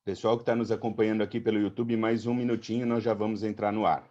Pessoal que está nos acompanhando aqui pelo YouTube, mais um minutinho, nós já vamos entrar no ar.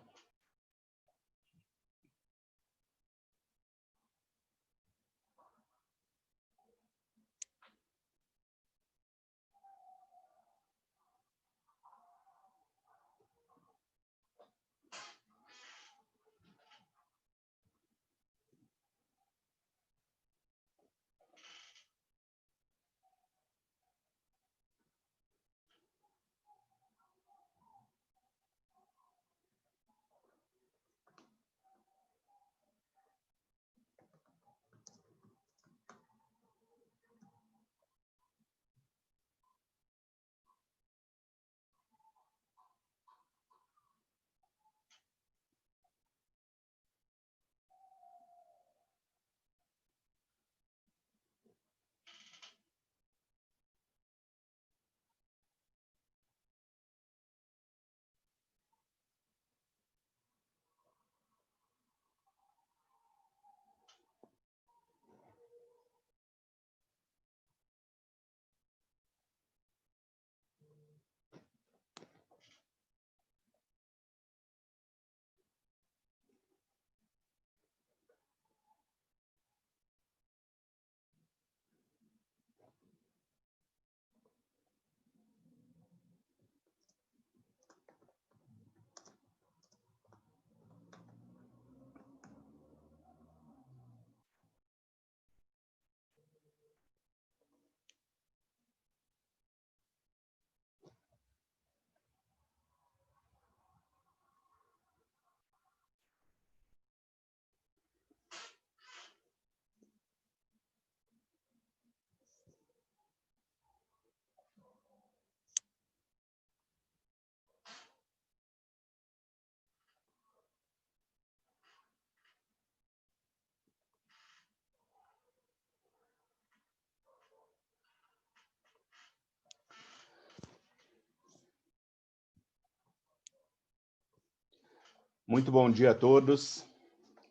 Muito bom dia a todos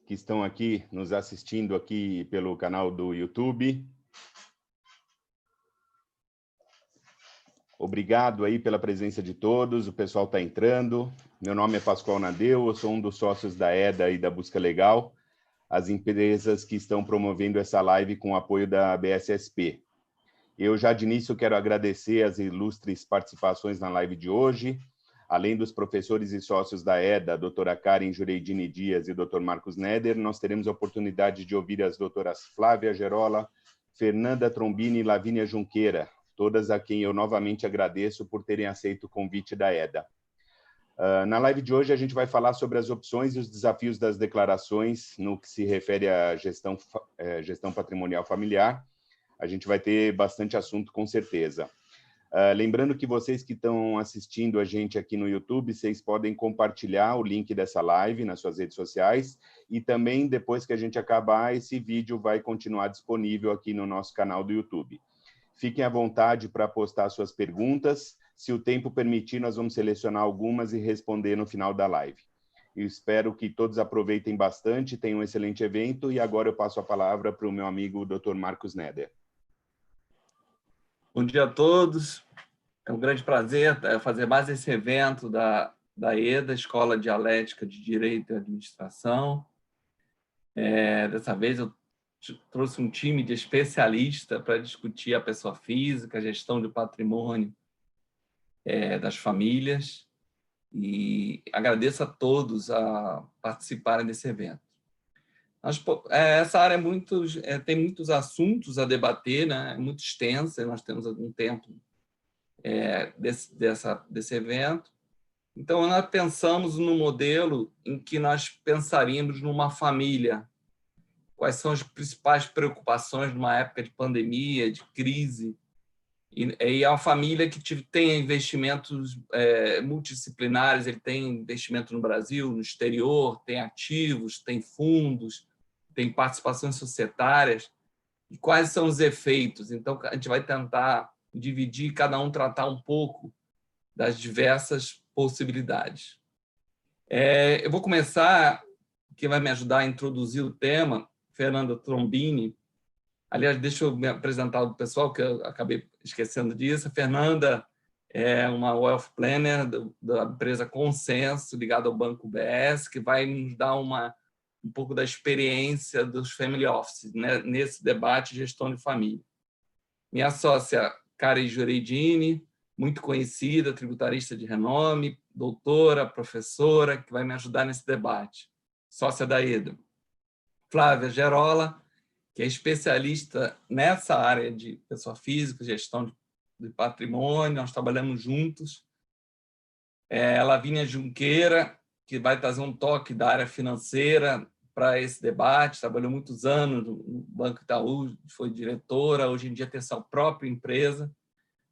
que estão aqui nos assistindo aqui pelo canal do YouTube. Obrigado aí pela presença de todos, o pessoal está entrando. Meu nome é Pascoal Nadeu, eu sou um dos sócios da EDA e da Busca Legal, as empresas que estão promovendo essa live com o apoio da BSSP. Eu já de início quero agradecer as ilustres participações na live de hoje, além dos professores e sócios da EDA, a doutora Karen Jureidini Dias e o doutor Marcos Neder, nós teremos a oportunidade de ouvir as doutoras Flávia Gerola, Fernanda Trombini e Lavínia Junqueira, todas a quem eu novamente agradeço por terem aceito o convite da EDA. Na live de hoje, a gente vai falar sobre as opções e os desafios das declarações no que se refere à gestão patrimonial familiar. A gente vai ter bastante assunto, com certeza. Lembrando que vocês que estão assistindo a gente aqui no YouTube, vocês podem compartilhar o link dessa live nas suas redes sociais e também, depois que a gente acabar, esse vídeo vai continuar disponível aqui no nosso canal do YouTube. Fiquem à vontade para postar suas perguntas. Se o tempo permitir, nós vamos selecionar algumas e responder no final da live. Eu espero que todos aproveitem bastante, tenham um excelente evento, e agora eu passo a palavra para o meu amigo Dr. Marcos Neder. Bom dia a todos. É um grande prazer fazer mais esse evento da EDA, Escola Dialética de Direito e Administração. Dessa vez eu trouxe um time de especialistas para discutir a pessoa física, a gestão de patrimônio das famílias, e agradeço a todos a participarem desse evento. Essa área tem muitos assuntos a debater, né? É muito extensa, nós temos algum tempo desse evento. Então, nós pensamos no modelo em que nós pensaríamos numa família. Quais são as principais preocupações numa época de pandemia, de crise? E é uma família que tem investimentos multidisciplinares, ele tem investimento no Brasil, no exterior, tem ativos, tem fundos, tem participações societárias. E quais são os efeitos? Então, a gente vai tentar dividir, cada um tratar um pouco das diversas possibilidades. Eu vou começar, que vai me ajudar a introduzir o tema, Fernanda Trombini. Aliás, deixa eu me apresentar ao pessoal, que eu acabei esquecendo disso. A Fernanda é uma wealth planner da empresa Consenso, ligada ao Banco BS, que vai nos dar um pouco da experiência dos family offices, né, nesse debate de gestão de família. Minha sócia, Karen Jureidini, muito conhecida, tributarista de renome, doutora, professora, que vai me ajudar nesse debate. Sócia da EDA. Flávia Gerola, que é especialista nessa área de pessoa física, gestão de patrimônio, nós trabalhamos juntos. Lavínia Junqueira, que vai trazer um toque da área financeira para esse debate, trabalhou muitos anos no Banco Itaú, foi diretora, hoje em dia tem sua própria empresa.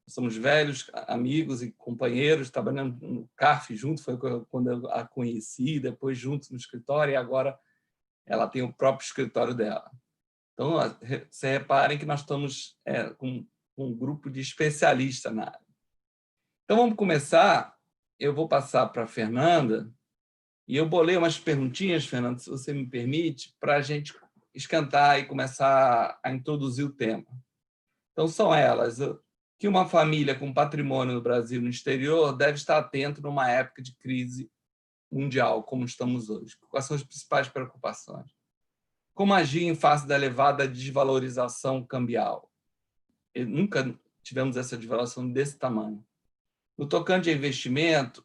Somos velhos amigos e companheiros, trabalhando no CARF junto, foi quando eu a conheci, depois juntos no escritório, e agora ela tem o próprio escritório dela. Então, vocês reparem que nós estamos com um grupo de especialistas na área. Então, vamos começar. Eu vou passar para a Fernanda, e eu bolei umas perguntinhas, Fernanda, se você me permite, para a gente esquentar e começar a introduzir o tema. Então, são elas: que uma família com patrimônio no Brasil e no exterior deve estar atento numa época de crise mundial, como estamos hoje. Quais são as principais preocupações? Como agir em face da elevada desvalorização cambial? Nunca tivemos essa desvalorização desse tamanho. No tocante a investimento,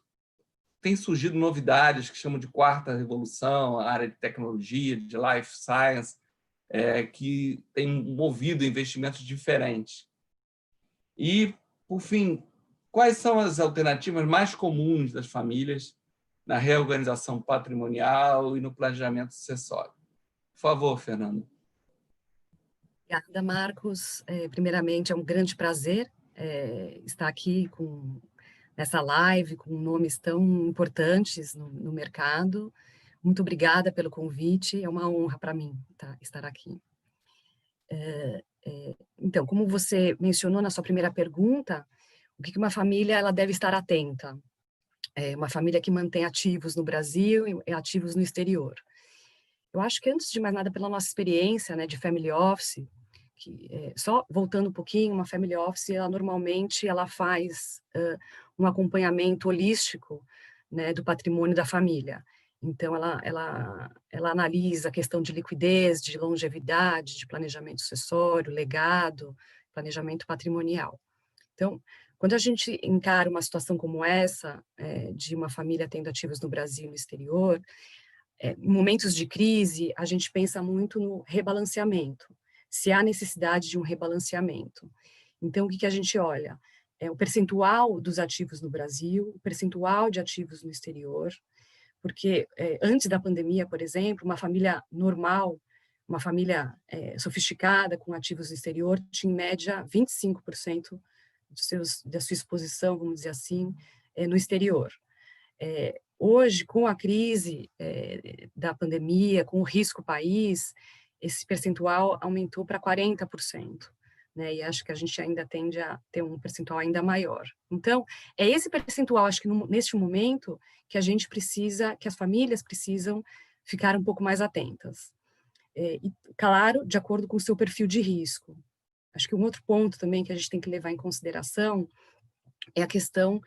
tem surgido novidades que chamam de quarta revolução, a área de tecnologia, de life science, que tem movido investimentos diferentes. E, por fim, quais são as alternativas mais comuns das famílias na reorganização patrimonial e no planejamento sucessório? Por favor, Fernanda. Obrigada, Marcos. Primeiramente, é um grande prazer estar aqui nessa live com nomes tão importantes no mercado. Muito obrigada pelo convite, é uma honra para mim estar aqui. Então, como você mencionou na sua primeira pergunta, o que uma família ela deve estar atenta? Uma família que mantém ativos no Brasil e ativos no exterior. Eu acho que, antes de mais nada, pela nossa experiência, né, de family office, só voltando um pouquinho, uma family office, normalmente ela faz um acompanhamento holístico, né, do patrimônio da família. Então, ela analisa a questão de liquidez, de longevidade, de planejamento sucessório, legado, planejamento patrimonial. Então, quando a gente encara uma situação como essa, de uma família tendo ativos no Brasil e no exterior, em momentos de crise, a gente pensa muito no rebalanceamento, se há necessidade de um rebalanceamento. Então, o que a gente olha? O percentual dos ativos no Brasil, o percentual de ativos no exterior, porque antes da pandemia, por exemplo, uma família normal, uma família sofisticada com ativos no exterior, tinha em média 25% da sua exposição, vamos dizer assim, no exterior. Hoje, com a crise da pandemia, com o risco país, esse percentual aumentou para 40%, né? E acho que a gente ainda tende a ter um percentual ainda maior. Então, é esse percentual, acho que neste momento, que a gente precisa, que as famílias precisam ficar um pouco mais atentas. E, claro, de acordo com o seu perfil de risco. Acho que um outro ponto também que a gente tem que levar em consideração é a questão.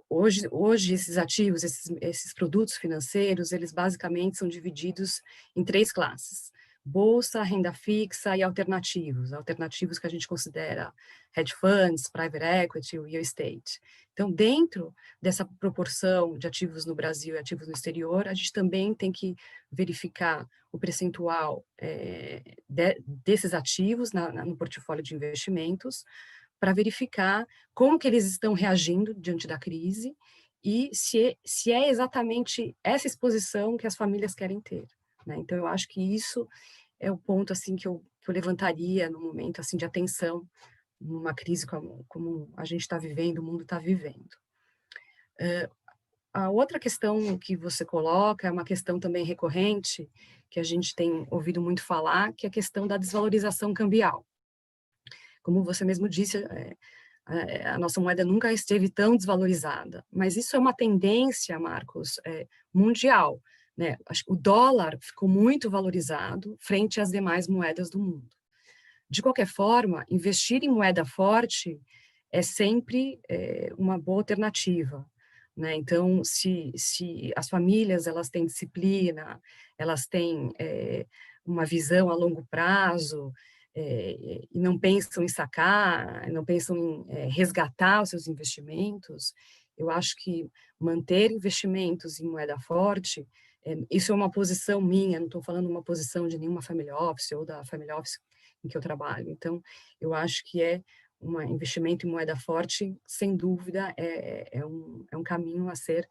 Hoje esses ativos, esses produtos financeiros, eles basicamente são divididos em 3 classes: bolsa, renda fixa e alternativos. Alternativos que a gente considera hedge funds, private equity, real estate. Então, dentro dessa proporção de ativos no Brasil e ativos no exterior, a gente também tem que verificar o percentual desses ativos no portfólio de investimentos, para verificar como que eles estão reagindo diante da crise e se é exatamente essa exposição que as famílias querem ter, né? Então, eu acho que isso é o ponto assim, que eu levantaria no momento assim, de atenção, numa crise como a gente está vivendo, o mundo está vivendo. A outra questão que você coloca é uma questão também recorrente, que a gente tem ouvido muito falar, que é a questão da desvalorização cambial. Como você mesmo disse, a nossa moeda nunca esteve tão desvalorizada, mas isso é uma tendência, Marcos, mundial, né? O dólar ficou muito valorizado frente às demais moedas do mundo. De qualquer forma, investir em moeda forte é sempre uma boa alternativa, né? Então, se as famílias elas têm disciplina, elas têm uma visão a longo prazo, e não pensam em sacar, não pensam em resgatar os seus investimentos, eu acho que manter investimentos em moeda forte, isso é uma posição minha, não estou falando uma posição de nenhuma family office ou da family office em que eu trabalho. Então, eu acho que um investimento em moeda forte, sem dúvida, é um caminho a ser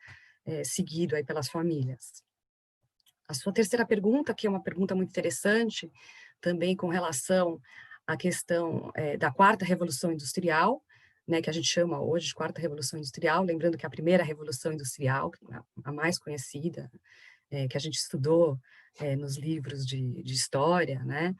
seguido aí pelas famílias. A sua terceira pergunta, que é uma pergunta muito interessante, também com relação à questão da quarta revolução industrial, né, que a gente chama hoje de quarta revolução industrial, lembrando que a primeira revolução industrial, a mais conhecida, que a gente estudou nos livros de história, né,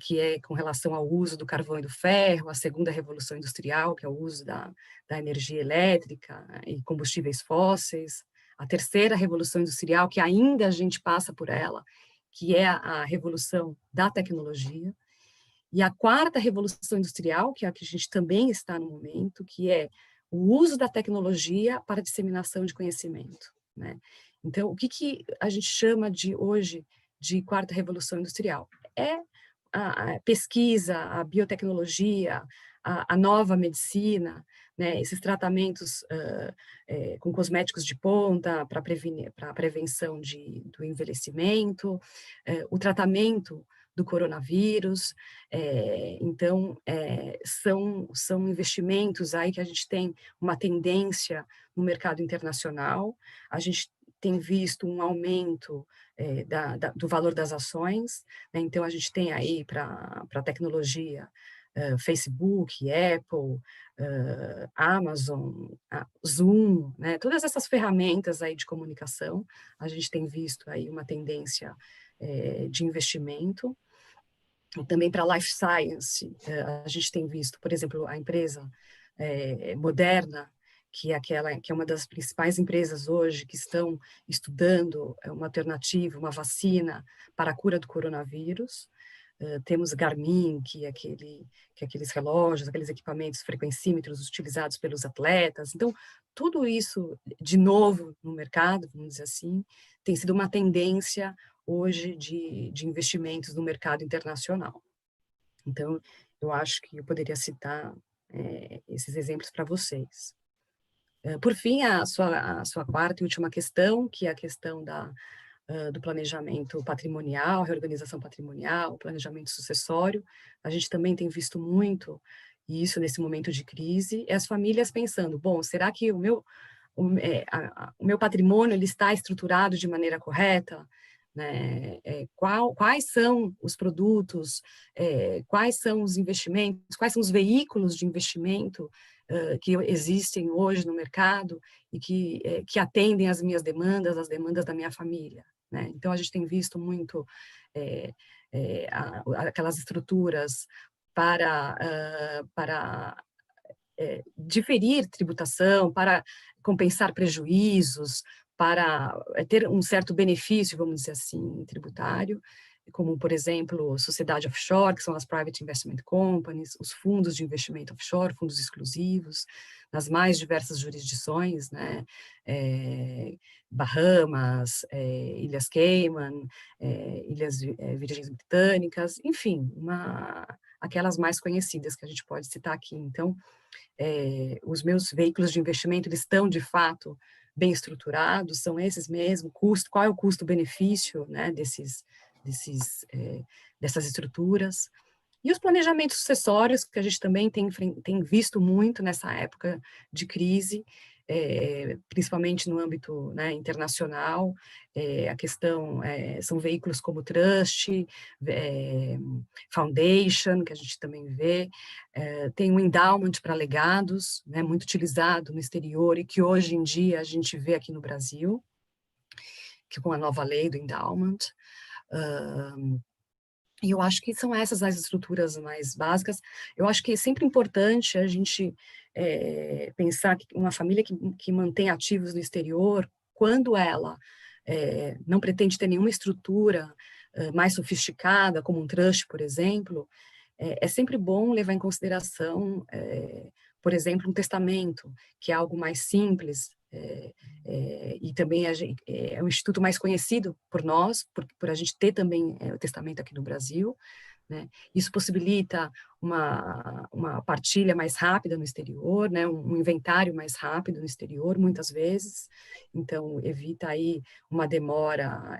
que é com relação ao uso do carvão e do ferro, a segunda revolução industrial, que é o uso da energia elétrica e combustíveis fósseis, a terceira revolução industrial, que ainda a gente passa por ela, que é a revolução da tecnologia, e a quarta revolução industrial, que é a que a gente também está no momento, que é o uso da tecnologia para a disseminação de conhecimento, né? Então, o que a gente chama hoje de quarta revolução industrial? É a pesquisa, a biotecnologia, a nova medicina, né, esses tratamentos com cosméticos de ponta para a prevenção do envelhecimento, o tratamento do coronavírus. Então, são investimentos aí que a gente tem uma tendência no mercado internacional. A gente tem visto um aumento do valor das ações, né? Então a gente tem aí para a tecnologia Facebook, Apple, Amazon, Zoom, né? Todas essas ferramentas aí de comunicação, a gente tem visto aí uma tendência de investimento. E também para Life Science, a gente tem visto, por exemplo, a empresa Moderna, que é uma das principais empresas hoje que estão estudando uma alternativa, uma vacina para a cura do coronavírus. Temos Garmin, que é aqueles relógios, aqueles equipamentos frequencímetros utilizados pelos atletas. Então, tudo isso, de novo, no mercado, vamos dizer assim, tem sido uma tendência hoje de investimentos no mercado internacional. Então, eu acho que eu poderia citar esses exemplos para vocês. Por fim, a sua quarta e última questão, que é a questão do planejamento patrimonial, reorganização patrimonial, planejamento sucessório. A gente também tem visto muito isso nesse momento de crise, as famílias pensando, bom, será que o meu patrimônio ele está estruturado de maneira correta? Né? Quais são os produtos, quais são os investimentos, quais são os veículos de investimento que existem hoje no mercado e que atendem às minhas demandas, às demandas da minha família, né? Então, a gente tem visto muito aquelas estruturas para diferir tributação, para compensar prejuízos, para ter um certo benefício, vamos dizer assim, tributário, como, por exemplo, sociedade offshore, que são as private investment companies, os fundos de investimento offshore, fundos exclusivos, nas mais diversas jurisdições, né? Bahamas, Ilhas Cayman, Ilhas Virgens Britânicas, enfim, aquelas mais conhecidas que a gente pode citar aqui. Então, os meus veículos de investimento, eles estão, de fato, bem estruturados, são esses mesmo, qual é o custo-benefício, né, dessas estruturas. E os planejamentos sucessórios, que a gente também tem visto muito nessa época de crise, principalmente no âmbito, né, internacional, a questão são veículos como Trust, Foundation, que a gente também vê, tem o Endowment para legados, né, muito utilizado no exterior e que hoje em dia a gente vê aqui no Brasil, que com a nova lei do Endowment. E eu acho que são essas as estruturas mais básicas. Eu acho que é sempre importante a gente pensar que uma família que mantém ativos no exterior, quando ela não pretende ter nenhuma estrutura mais sofisticada, como um trust, por exemplo, é sempre bom levar em consideração por exemplo, um testamento, que é algo mais simples, e também é um instituto mais conhecido por nós, por a gente ter também o testamento aqui no Brasil, né? Isso possibilita uma partilha mais rápida no exterior, né? Um inventário mais rápido no exterior, muitas vezes, então evita aí uma demora,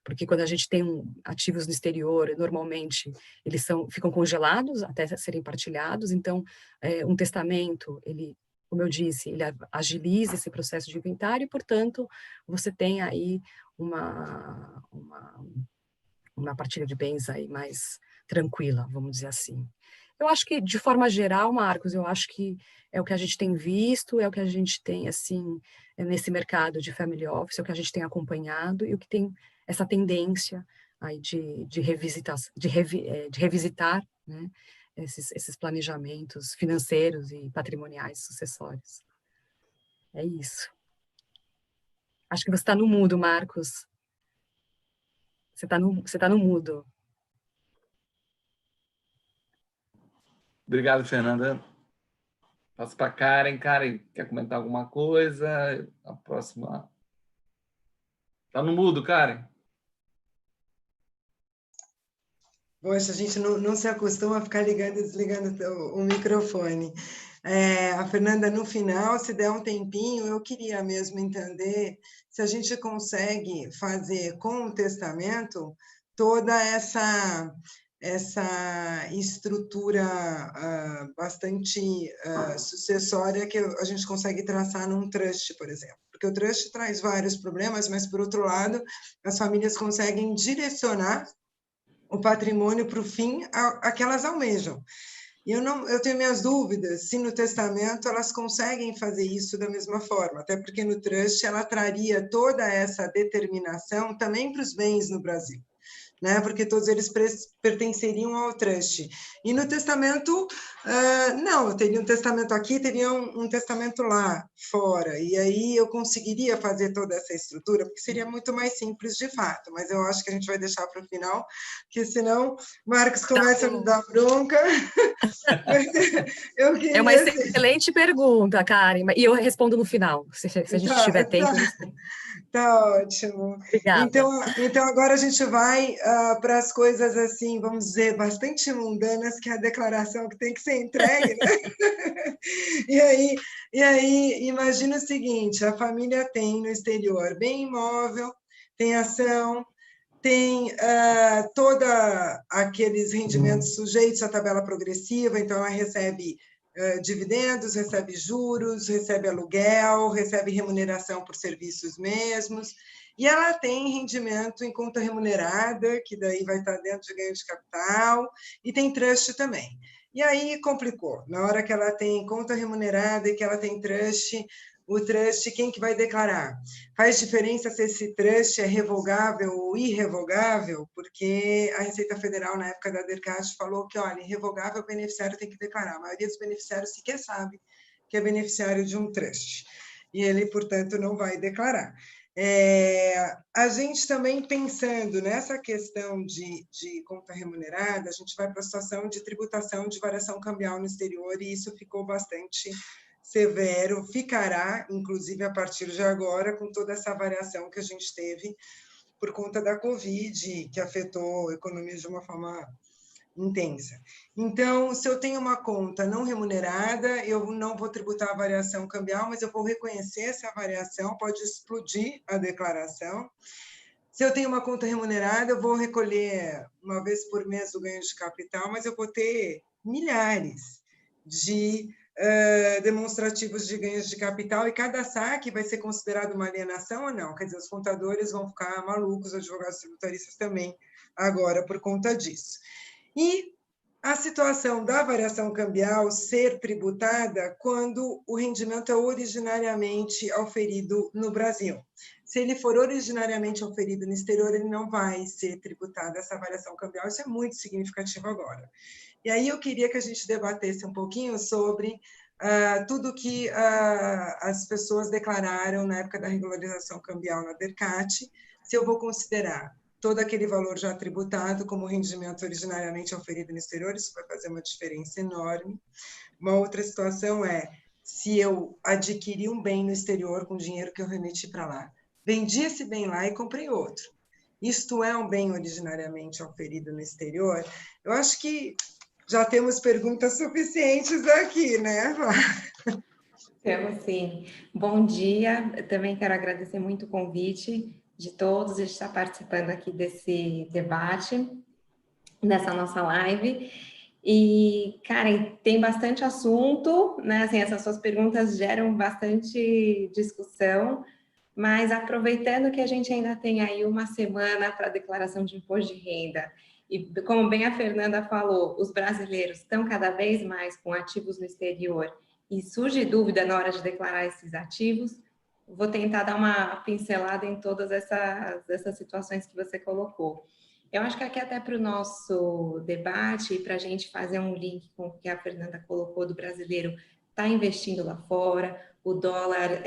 porque quando a gente tem ativos no exterior, normalmente eles ficam congelados até serem partilhados, então um testamento, como eu disse, ele agiliza esse processo de inventário e, portanto, você tem aí uma partilha de bens aí mais tranquila, vamos dizer assim. Eu acho que, de forma geral, Marcos, eu acho que é o que a gente tem visto, é o que a gente tem, assim, nesse mercado de family office, é o que a gente tem acompanhado e o que tem essa tendência aí de revisitar, né, esses planejamentos financeiros e patrimoniais sucessórios. É isso. Acho que você está no mudo, Marcos. Você tá no mudo. Obrigado, Fernanda. Passo para Karen. Karen, quer comentar alguma coisa? A próxima. Está no mudo, Karen. Poxa, a gente não se acostuma a ficar ligando e desligando o microfone. A Fernanda, no final, se der um tempinho, eu queria mesmo entender se a gente consegue fazer com o testamento toda essa estrutura bastante sucessória que a gente consegue traçar num trust, por exemplo. Porque o trust traz vários problemas, mas, por outro lado, as famílias conseguem direcionar o patrimônio para o fim a que elas almejam. E eu tenho minhas dúvidas se no testamento elas conseguem fazer isso da mesma forma, até porque no trust ela traria toda essa determinação também para os bens no Brasil, né? Porque todos eles pertenceriam ao trust. E no testamento, não, eu teria um testamento aqui, teria um testamento lá fora, e aí eu conseguiria fazer toda essa estrutura, porque seria muito mais simples de fato, mas eu acho que a gente vai deixar para o final, porque senão Marcos começa a me dar bronca. Eu queria É uma excelente pergunta, Karen, e eu respondo no final, se a gente tiver tempo. Tá ótimo. Obrigada. Então agora a gente vai para as coisas assim, vamos dizer, bastante mundanas, que é a declaração que tem que ser entregue, né? E aí, imagina o seguinte, a família tem no exterior bem imóvel, tem ação, tem todos aqueles rendimentos sujeitos à tabela progressiva, então ela recebe dividendos, recebe juros, recebe aluguel, recebe remuneração por serviços mesmos, e ela tem rendimento em conta remunerada, que daí vai estar dentro de ganho de capital, e tem trust também. E aí complicou, na hora que ela tem conta remunerada e que ela tem trust, o trust, quem que vai declarar? Faz diferença se esse trust é revogável ou irrevogável? Porque a Receita Federal, na época da DERCAT, falou que, olha, irrevogável o beneficiário tem que declarar. A maioria dos beneficiários sequer sabe que é beneficiário de um trust. E ele, portanto, não vai declarar. A gente também pensando nessa questão de conta remunerada, a gente vai para a situação de tributação de variação cambial no exterior, e isso ficou bastante severo, ficará, inclusive, a partir de agora, com toda essa variação que a gente teve por conta da Covid, que afetou a economia de uma forma intensa. Então, se eu tenho uma conta não remunerada, eu não vou tributar a variação cambial, mas eu vou reconhecer essa variação, pode explodir a declaração. Se eu tenho uma conta remunerada, eu vou recolher uma vez por mês o ganho de capital, mas eu vou ter milhares de demonstrativos de ganhos de capital, e cada saque vai ser considerado uma alienação ou não? Quer dizer, os contadores vão ficar malucos, os advogados tributaristas também, agora, por conta disso. E a situação da variação cambial ser tributada quando o rendimento é originariamente auferido no Brasil. Se ele for originariamente auferido no exterior, ele não vai ser tributado essa variação cambial. Isso é muito significativo agora. E aí eu queria que a gente debatesse um pouquinho sobre tudo que as pessoas declararam na época da regularização cambial na DERCAT, se eu vou considerar todo aquele valor já tributado como rendimento originariamente oferido no exterior, isso vai fazer uma diferença enorme. Uma outra situação é, se eu adquiri um bem no exterior com dinheiro que eu remeti para lá, vendi esse bem lá e comprei outro. Isto é um bem originariamente oferido no exterior? Eu acho que já temos perguntas suficientes aqui, né, Flávia? Temos sim. Bom dia, eu também quero agradecer muito o convite de todos de estar participando aqui desse debate, nessa nossa live. E, Karen, tem bastante assunto, né? Assim, essas suas perguntas geram bastante discussão, mas aproveitando que a gente ainda tem aí uma semana para a declaração de imposto de renda, e como bem a Fernanda falou, os brasileiros estão cada vez mais com ativos no exterior e surge dúvida na hora de declarar esses ativos, vou tentar dar uma pincelada em todas essas situações que você colocou. Eu acho que aqui até para o nosso debate, para a gente fazer um link com o que a Fernanda colocou do brasileiro está investindo lá fora, o dólar,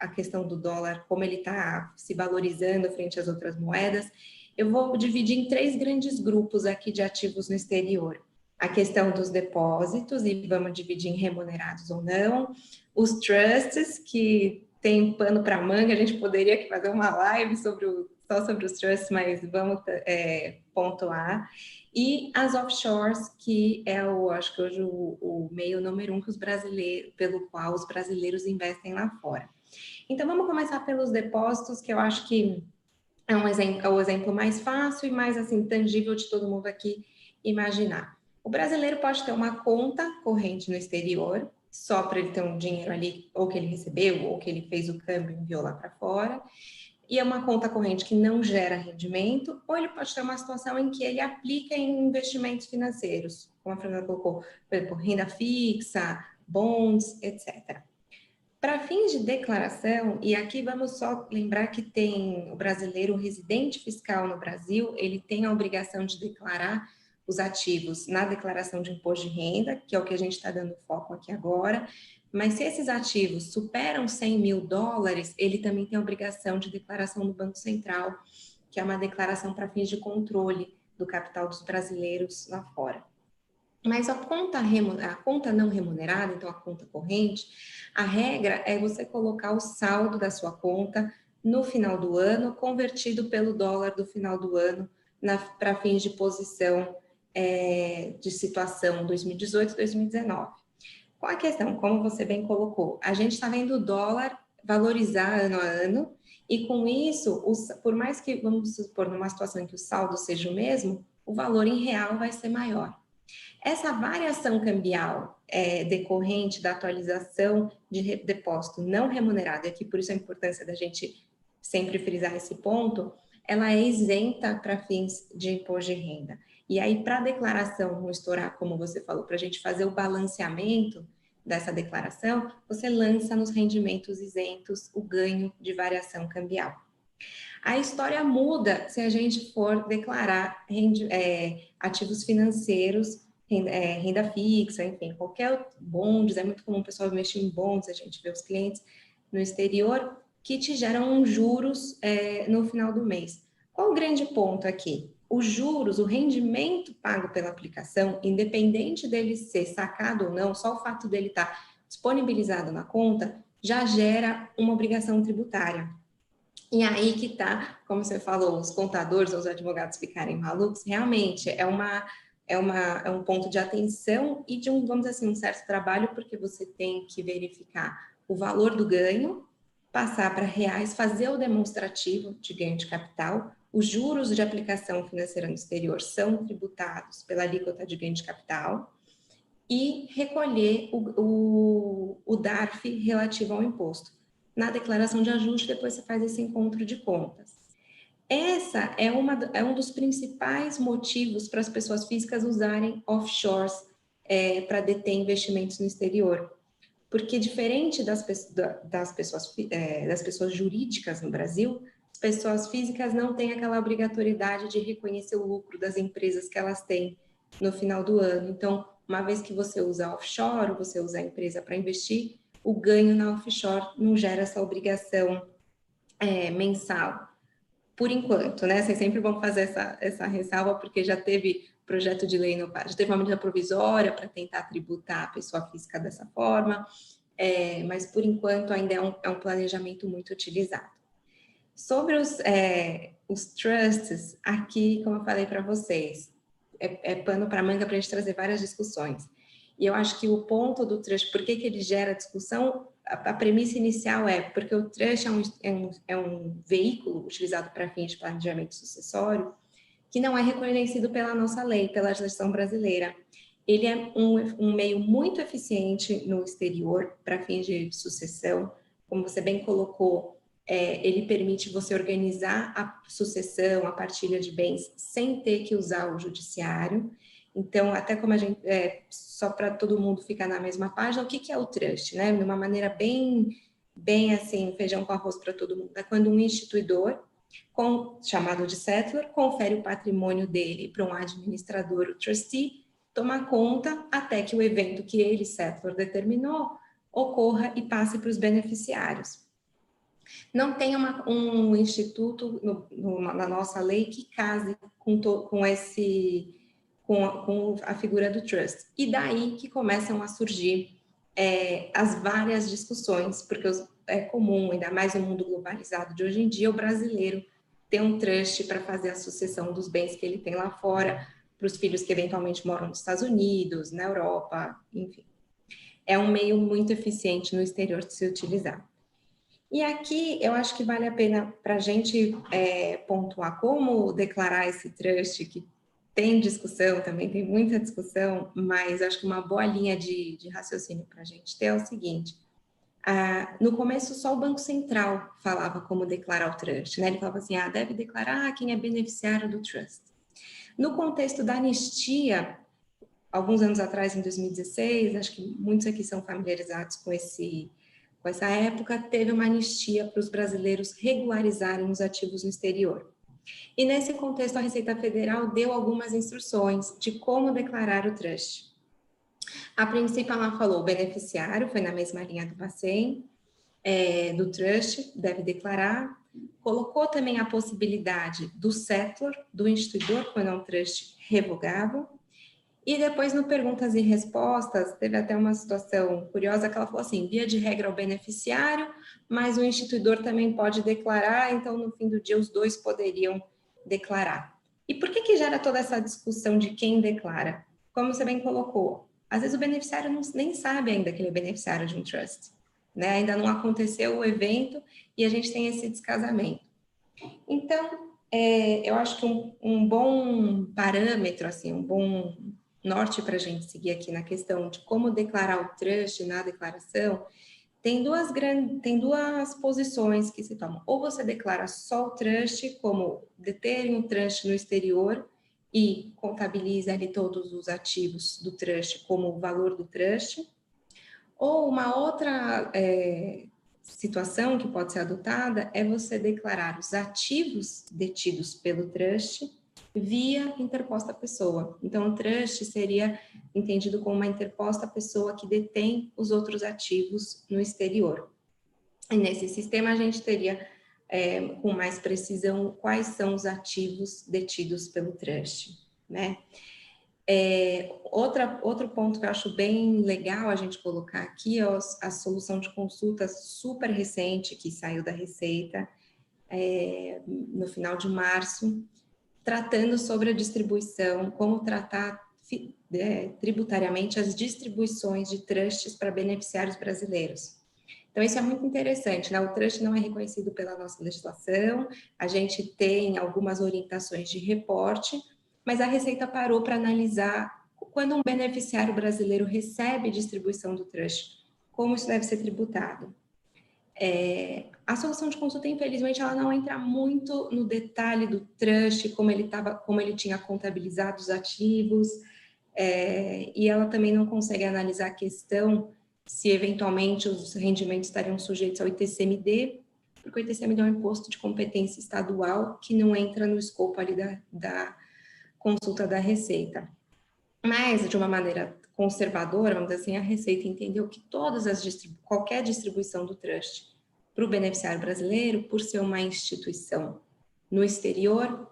a questão do dólar, como ele está se valorizando frente às outras moedas, eu vou dividir em 3 grandes grupos aqui de ativos no exterior. A questão dos depósitos, e vamos dividir em remunerados ou não, os trusts, que tem pano para manga, a gente poderia aqui fazer uma live só sobre os trusts, mas vamos pontuar, e as offshores, que acho que hoje o meio número 1 que pelo qual os brasileiros investem lá fora. Então, vamos começar pelos depósitos, que eu acho que é o exemplo mais fácil e mais assim, tangível de todo mundo aqui imaginar. O brasileiro pode ter uma conta corrente no exterior, só para ele ter um dinheiro ali, ou que ele recebeu, ou que ele fez o câmbio e enviou lá para fora, e é uma conta corrente que não gera rendimento, ou ele pode ter uma situação em que ele aplica em investimentos financeiros, como a Fernanda colocou, por exemplo, renda fixa, bonds, etc. Para fins de declaração, e aqui vamos só lembrar que tem o brasileiro, o residente fiscal no Brasil, ele tem a obrigação de declarar os ativos na declaração de imposto de renda, que é o que a gente está dando foco aqui agora, mas se esses ativos superam 100 mil dólares, ele também tem a obrigação de declaração no Banco Central, que é uma declaração para fins de controle do capital dos brasileiros lá fora. Mas a conta não remunerada, então a conta corrente, a regra é você colocar o saldo da sua conta no final do ano, convertido pelo dólar do final do ano, para fins de posição de situação 2018 e 2019. Qual a questão? Como você bem colocou, a gente está vendo o dólar valorizar ano a ano, e com isso, por mais que, vamos supor, numa situação em que o saldo seja o mesmo, o valor em real vai ser maior. Essa variação cambial decorrente da atualização de depósito não remunerado, e aqui por isso a importância da gente sempre frisar esse ponto, ela é isenta para fins de imposto de renda. E aí, para a declaração não estourar, como você falou, para a gente fazer o balanceamento dessa declaração, você lança nos rendimentos isentos o ganho de variação cambial. A história muda se a gente for declarar ativos financeiros, renda fixa, enfim, qualquer bonds, é muito comum o pessoal investir em bonds, a gente vê os clientes no exterior que te geram juros no final do mês. Qual o grande ponto aqui? Os juros, o rendimento pago pela aplicação, independente dele ser sacado ou não, só o fato dele estar disponibilizado na conta, já gera uma obrigação tributária. E aí que está, como você falou, os contadores ou os advogados ficarem malucos, realmente é um ponto de atenção e de vamos dizer assim, um certo trabalho, porque você tem que verificar o valor do ganho, passar para reais, fazer o demonstrativo de ganho de capital. Os juros de aplicação financeira no exterior são tributados pela alíquota de ganho de capital e recolher o DARF relativo ao imposto. Na declaração de ajuste, depois você faz esse encontro de contas. Essa é um dos principais motivos para as pessoas físicas usarem offshores para deter investimentos no exterior. Porque, diferente das pessoas jurídicas no Brasil, as pessoas físicas não têm aquela obrigatoriedade de reconhecer o lucro das empresas que elas têm no final do ano. Então, uma vez que você usa offshore, você usa a empresa para investir, o ganho na offshore não gera essa obrigação mensal. por enquanto, né? É sempre bom fazer essa ressalva, porque já teve projeto de lei, já teve uma medida provisória para tentar tributar a pessoa física dessa forma, mas por enquanto ainda é um planejamento muito utilizado. Sobre os trusts, aqui, como eu falei para vocês, é pano para manga para a gente trazer várias discussões. E eu acho que o ponto do trust, por que ele gera discussão, a premissa inicial porque o trust é um veículo utilizado para fins de planejamento sucessório que não é reconhecido pela nossa lei, pela legislação brasileira. Ele é um meio muito eficiente no exterior para fins de sucessão, como você bem colocou, ele permite você organizar a sucessão, a partilha de bens, sem ter que usar o judiciário. Então, até como a gente, só para todo mundo ficar na mesma página, o que é o trust, né? De uma maneira bem assim, feijão com arroz para todo mundo. É quando um instituidor, chamado de settlor, confere o patrimônio dele para um administrador, o trustee, toma conta até que o evento que ele, settlor, determinou, ocorra e passe para os beneficiários. Não tem um instituto na nossa lei que case com a figura do trust. E daí que começam a surgir as várias discussões, porque é comum, ainda mais no mundo globalizado de hoje em dia, o brasileiro ter um trust para fazer a sucessão dos bens que ele tem lá fora, para os filhos que eventualmente moram nos Estados Unidos, na Europa, enfim. É um meio muito eficiente no exterior de se utilizar. E aqui eu acho que vale a pena para a gente pontuar como declarar esse trust, que tem discussão, também tem muita discussão, mas acho que uma boa linha de raciocínio para a gente ter é o seguinte: no começo só o Banco Central falava como declarar o trust, né? Ele falava assim, deve declarar quem é beneficiário do trust. No contexto da anistia, alguns anos atrás, em 2016, acho que muitos aqui são familiarizados com essa época, teve uma anistia para os brasileiros regularizarem os ativos no exterior. E nesse contexto, a Receita Federal deu algumas instruções de como declarar o trust. A princípio, ela falou, o beneficiário, foi na mesma linha do Bacen, do trust, deve declarar. Colocou também a possibilidade do settlor, do instituidor, quando é um trust revogável. E depois, no Perguntas e Respostas, teve até uma situação curiosa que ela falou assim, via de regra o beneficiário, mas o instituidor também pode declarar, então no fim do dia os dois poderiam declarar. E por que gera toda essa discussão de quem declara? Como você bem colocou, às vezes o beneficiário nem sabe ainda que ele é beneficiário de um trust, né? Ainda não aconteceu o evento e a gente tem esse descasamento. Então, eu acho que um bom parâmetro, assim, um bom norte para a gente seguir aqui na questão de como declarar o trust na declaração, tem duas posições que se tomam. Ou você declara só o trust, como deter um trust no exterior e contabiliza ali todos os ativos do trust como o valor do trust, ou uma outra situação que pode ser adotada é você declarar os ativos detidos pelo trust via interposta pessoa. Então, o trust seria entendido como uma interposta pessoa que detém os outros ativos no exterior. E nesse sistema, a gente teria, com mais precisão, quais são os ativos detidos pelo trust, né? Outro ponto que eu acho bem legal a gente colocar aqui é a solução de consulta super recente que saiu da Receita no final de março, tratando sobre a distribuição, como tratar tributariamente as distribuições de trusts para beneficiários brasileiros. Então, isso é muito interessante, né? O trust não é reconhecido pela nossa legislação, a gente tem algumas orientações de reporte, mas a Receita parou para analisar quando um beneficiário brasileiro recebe distribuição do trust, como isso deve ser tributado. A solução de consulta, infelizmente, ela não entra muito no detalhe do trust, como ele tinha contabilizado os ativos, e ela também não consegue analisar a questão se, eventualmente, os rendimentos estariam sujeitos ao ITCMD, porque o ITCMD é um imposto de competência estadual que não entra no escopo ali da consulta da Receita. Mas, de uma maneira conservadora, vamos dizer assim, a Receita entendeu que qualquer distribuição do trust para o beneficiário brasileiro, por ser uma instituição no exterior,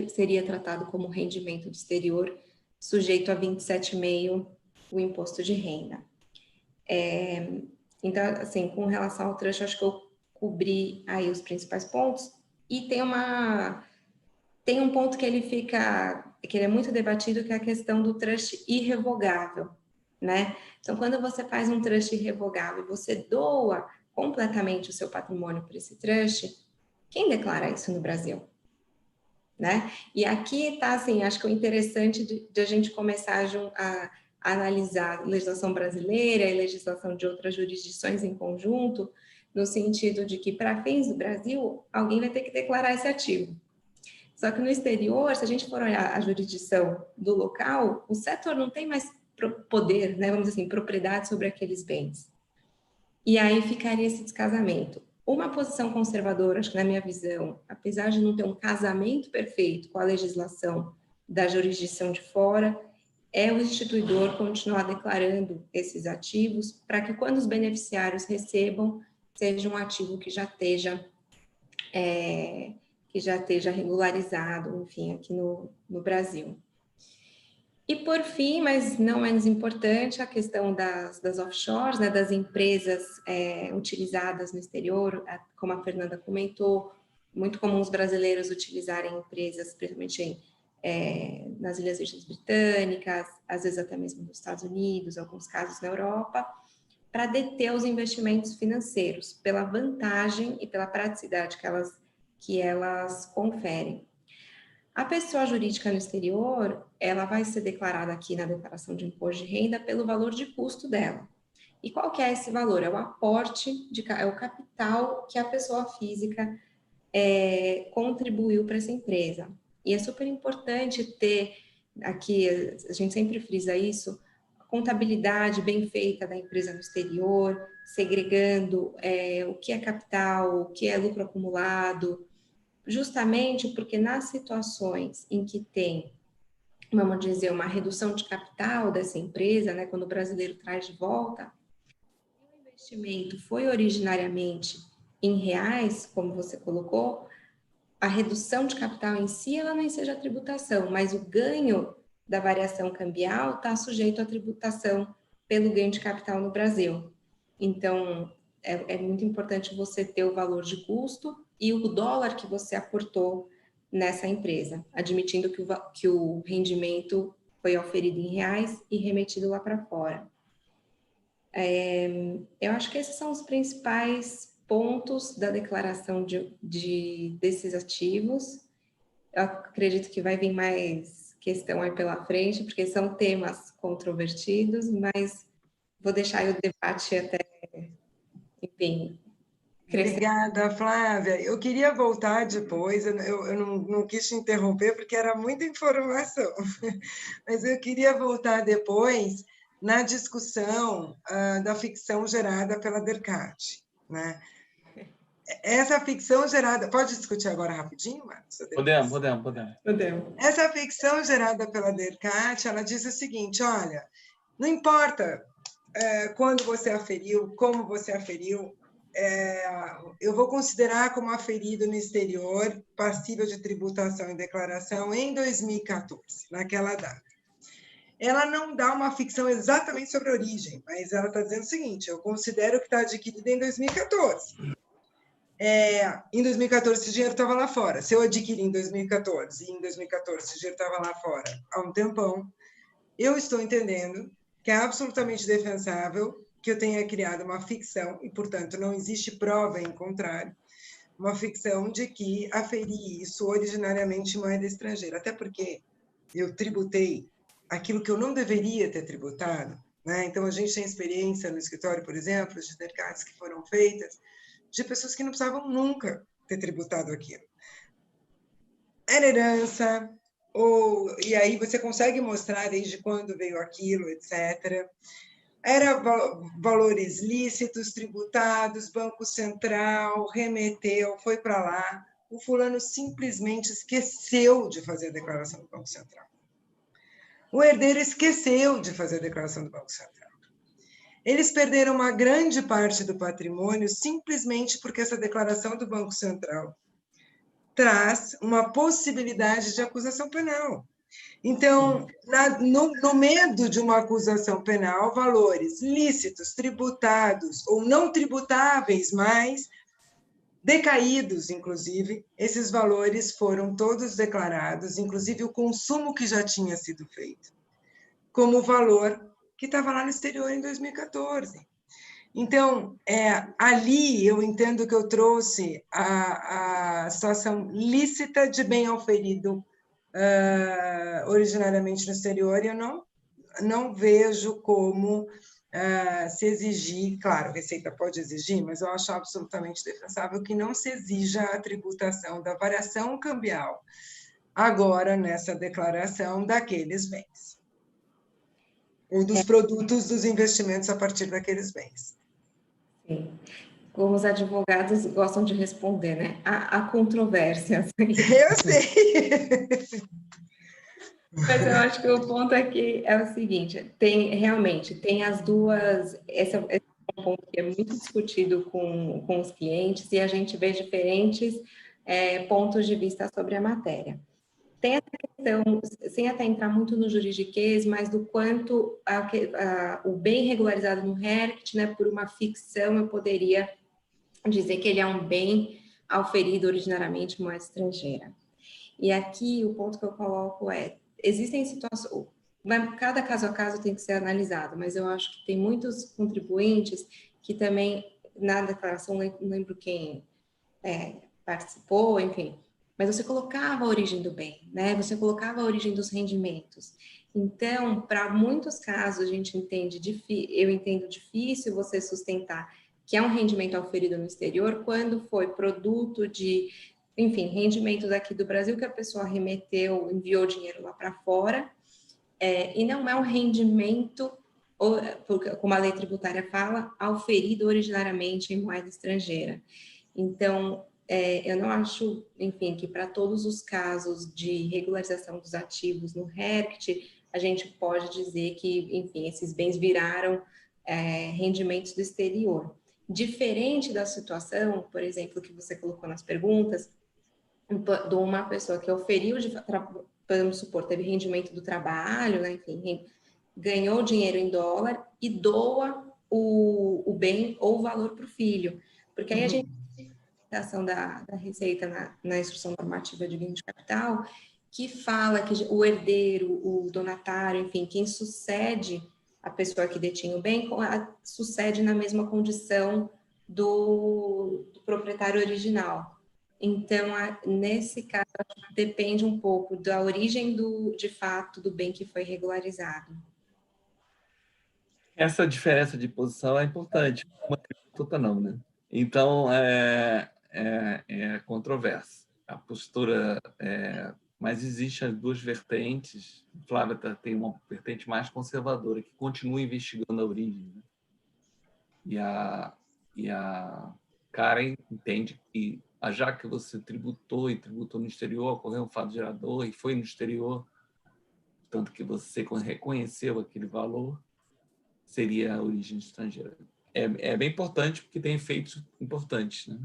seria tratado como rendimento do exterior, sujeito a 27,5% o imposto de renda. Então, assim, com relação ao trust, acho que eu cobri aí os principais pontos. E tem um ponto que ele é muito debatido, que é a questão do trust irrevogável, né? Então, quando você faz um trust irrevogável, você doa completamente o seu patrimônio para esse trust, quem declara isso no Brasil? Né? E aqui está, assim, acho que o interessante de a gente começar a analisar a legislação brasileira e legislação de outras jurisdições em conjunto, no sentido de que, para fins do Brasil, alguém vai ter que declarar esse ativo. Só que no exterior, se a gente for olhar a jurisdição do local, o setor não tem mais poder, né, vamos dizer assim, propriedade sobre aqueles bens. E aí ficaria esse descasamento. Uma posição conservadora, acho que na minha visão, apesar de não ter um casamento perfeito com a legislação da jurisdição de fora, é o instituidor continuar declarando esses ativos para que, quando os beneficiários recebam, seja um ativo que já esteja regularizado, enfim, aqui no Brasil. E, por fim, mas não menos importante, a questão das offshores, né, das empresas utilizadas no exterior, como a Fernanda comentou, muito comum os brasileiros utilizarem empresas, principalmente nas Ilhas Virgens Britânicas, às vezes até mesmo nos Estados Unidos, alguns casos na Europa, para deter os investimentos financeiros, pela vantagem e pela praticidade que elas conferem. A pessoa jurídica no exterior, ela vai ser declarada aqui na declaração de imposto de renda pelo valor de custo dela. E qual que é esse valor? É o aporte, é o capital que a pessoa física contribuiu para essa empresa. E é super importante ter aqui, a gente sempre frisa isso, a contabilidade bem feita da empresa no exterior, segregando o que é capital, o que é lucro acumulado, justamente porque nas situações em que tem, vamos dizer, uma redução de capital dessa empresa, né, quando o brasileiro traz de volta, o investimento foi originariamente em reais, como você colocou, a redução de capital em si, ela não enseja a tributação, mas o ganho da variação cambial está sujeito à tributação pelo ganho de capital no Brasil. Então, é muito importante você ter o valor de custo e o dólar que você aportou nessa empresa, admitindo que o rendimento foi oferido em reais e remetido lá para fora. Eu acho que esses são os principais pontos da declaração desses ativos. Eu acredito que vai vir mais questão aí pela frente, porque são temas controvertidos, mas vou deixar aí o debate até, enfim, crescer. Obrigada, Flávia. Eu queria voltar depois, eu não quis te interromper porque era muita informação, mas eu queria voltar depois na discussão da ficção gerada pela Dercat, né? Essa ficção gerada... Pode discutir agora rapidinho, Marcos? Podemos. Essa ficção gerada pela Dercat, ela diz o seguinte, olha, não importa quando você aferiu, como você aferiu, eu vou considerar como aferido no exterior, passível de tributação e declaração em 2014, naquela data. Ela não dá uma ficção exatamente sobre a origem, mas ela está dizendo o seguinte, eu considero que está adquirido em 2014. Em 2014, esse dinheiro estava lá fora. Se eu adquiri em 2014 e em 2014 esse dinheiro estava lá fora há um tempão, eu estou entendendo que é absolutamente defensável que eu tenha criado uma ficção, e, portanto, não existe prova em contrário, uma ficção de que aferi isso originariamente em moeda estrangeira, até porque eu tributei aquilo que eu não deveria ter tributado, né? Então, a gente tem experiência no escritório, por exemplo, de mercados que foram feitas de pessoas que não precisavam nunca ter tributado aquilo. Era herança, e aí você consegue mostrar desde quando veio aquilo, etc. Era valores lícitos, tributados, Banco Central remeteu, foi para lá. O fulano simplesmente esqueceu de fazer a declaração do Banco Central. O herdeiro esqueceu de fazer a declaração do Banco Central. Eles perderam uma grande parte do patrimônio simplesmente porque essa declaração do Banco Central traz uma possibilidade de acusação penal. Então, no medo de uma acusação penal, valores lícitos, tributados ou não tributáveis, mas decaídos, inclusive, esses valores foram todos declarados, inclusive o consumo que já tinha sido feito, como valor que estava lá no exterior em 2014. Então, ali eu entendo que eu trouxe a situação lícita de bem auferido originariamente no exterior, e eu não vejo como se exigir, claro, a Receita pode exigir, mas eu acho absolutamente defensável que não se exija a tributação da variação cambial agora nessa declaração daqueles bens, ou dos produtos dos investimentos a partir daqueles bens. Sim. Como os advogados gostam de responder, né? Há controvérsias. Eu sei. Mas eu acho que o ponto aqui é o seguinte: realmente tem as duas. Esse é um ponto que é muito discutido com os clientes, e a gente vê diferentes pontos de vista sobre a matéria. Tem essa questão, sem até entrar muito no juridiquês, mas do quanto o bem regularizado no RERCT, né, por uma ficção, eu poderia dizer que ele é um bem auferido originariamente em moeda estrangeira. E aqui o ponto que eu coloco existem situações, cada caso a caso tem que ser analisado, mas eu acho que tem muitos contribuintes que também, na declaração, não lembro quem participou, enfim, mas você colocava a origem do bem, né? Você colocava a origem dos rendimentos. Então, para muitos casos, eu entendo difícil você sustentar que é um rendimento auferido no exterior quando foi produto de, enfim, rendimentos aqui do Brasil que a pessoa remeteu, enviou dinheiro lá para fora, e não é um rendimento, como a lei tributária fala, auferido originariamente em moeda estrangeira. Então, eu não acho, enfim, que para todos os casos de regularização dos ativos no RERCT, a gente pode dizer que, enfim, esses bens viraram rendimentos do exterior. Diferente da situação, por exemplo, que você colocou nas perguntas, de uma pessoa que oferiu, vamos supor, teve rendimento do trabalho, né, enfim, ganhou dinheiro em dólar e doa o bem ou o valor para o filho. Porque aí a gente ação da Receita na Instrução Normativa de Ganho de Capital, que fala que o herdeiro, o donatário, enfim, quem sucede a pessoa que detinha o bem, sucede na mesma condição do proprietário original. Então, nesse caso, depende um pouco da origem de fato do bem que foi regularizado. Essa diferença de posição é importante, uma tributa não, né? Então, é controverso. A postura mas existem as duas vertentes. Flávia tem uma vertente mais conservadora, que continua investigando a origem, né? E a Karen entende que, já que você tributou no exterior, ocorreu um fato gerador e foi no exterior, tanto que você reconheceu aquele valor, seria a origem estrangeira. É bem importante, porque tem efeitos importantes, né?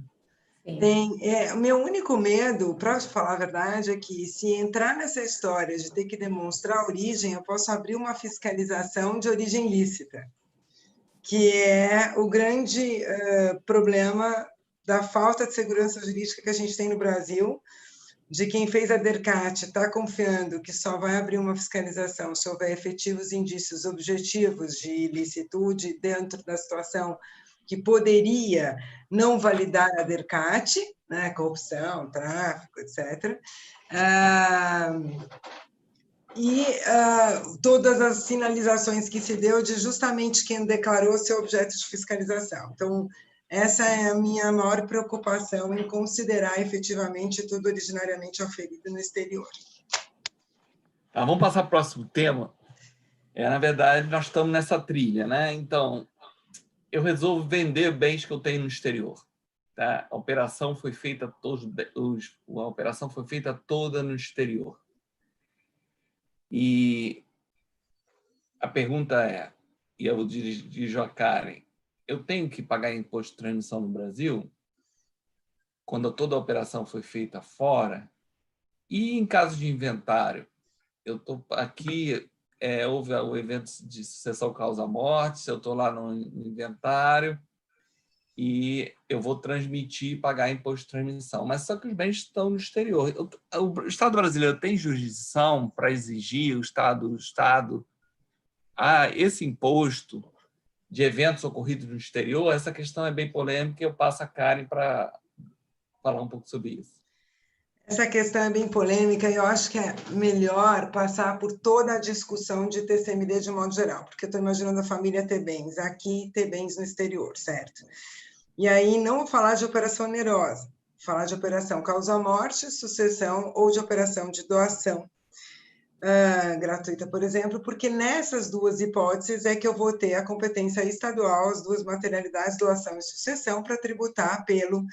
O meu único medo, para falar a verdade, é que se entrar nessa história de ter que demonstrar a origem, eu posso abrir uma fiscalização de origem lícita, que é o grande problema da falta de segurança jurídica que a gente tem no Brasil, de quem fez a DERCAT está confiando que só vai abrir uma fiscalização se houver efetivos indícios objetivos de ilicitude dentro da situação que poderia não validar a DERCAT, né, corrupção, tráfico, etc. Todas as sinalizações que se deu de justamente quem declarou ser objeto de fiscalização. Então, essa é a minha maior preocupação em considerar efetivamente tudo originariamente auferido no exterior. Tá, vamos passar para o próximo tema. Na verdade, nós estamos nessa trilha, né? Então, eu resolvo vender bens que eu tenho no exterior. Tá? A operação foi feita toda no exterior. E a pergunta é, e eu dirijo a Karen, eu tenho que pagar imposto de transmissão no Brasil? quando toda a operação foi feita fora. E em caso de inventário, eu estou aqui, houve o evento de sucessão causa-morte, eu estou lá no inventário e eu vou transmitir e pagar imposto de transmissão. Mas só que os bens estão no exterior. O Estado brasileiro tem jurisdição para exigir o Estado esse imposto de eventos ocorridos no exterior? Essa questão é bem polêmica e eu passo a Karen para falar um pouco sobre isso. Essa questão é bem polêmica e eu acho que é melhor passar por toda a discussão de TCMD de modo geral, porque eu estou imaginando a família ter bens aqui e ter bens no exterior, certo? E aí não falar de operação onerosa, falar de operação causa-morte, sucessão ou de operação de doação gratuita, por exemplo, porque nessas duas hipóteses é que eu vou ter a competência estadual, as duas materialidades, doação e sucessão, para tributar pelo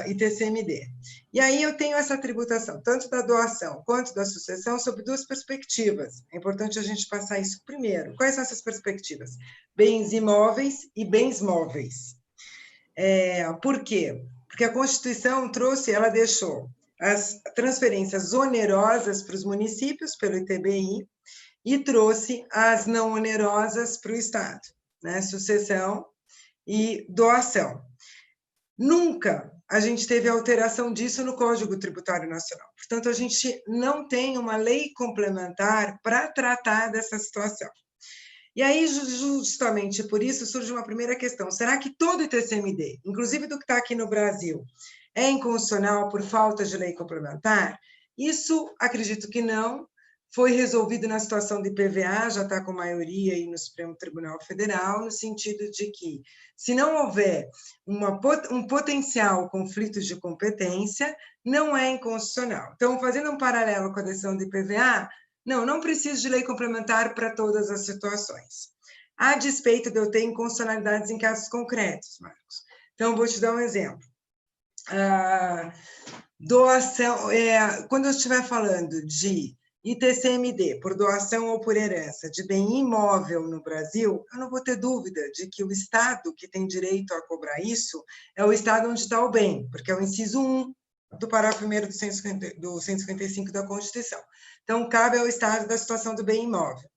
ITCMD. E aí eu tenho essa tributação, tanto da doação quanto da sucessão, sob duas perspectivas. É importante a gente passar isso primeiro. Quais são essas perspectivas? Bens imóveis e bens móveis. Por quê? Porque a Constituição ela deixou as transferências onerosas para os municípios, pelo ITBI, e trouxe as não onerosas para o Estado, né? Sucessão e doação. Nunca a gente teve alteração disso no Código Tributário Nacional. Portanto, a gente não tem uma lei complementar para tratar dessa situação. E aí, justamente por isso, surge uma primeira questão. Será que todo o ITCMD, inclusive do que está aqui no Brasil, é inconstitucional por falta de lei complementar? Isso, acredito que não. Foi resolvido na situação de IPVA, já está com maioria aí no Supremo Tribunal Federal, no sentido de que, se não houver um potencial conflito de competência, não é inconstitucional. Então, fazendo um paralelo com a decisão de IPVA, não precisa de lei complementar para todas as situações. A despeito de eu ter inconstitucionalidades em casos concretos, Marcos. Então, vou te dar um exemplo. Doação, quando eu estiver falando de ITCMD, por doação ou por herança, de bem imóvel no Brasil, eu não vou ter dúvida de que o Estado que tem direito a cobrar isso é o Estado onde está o bem, porque é o inciso 1 do parágrafo 1º do 155 da Constituição. Então, cabe ao Estado da situação do bem imóvel.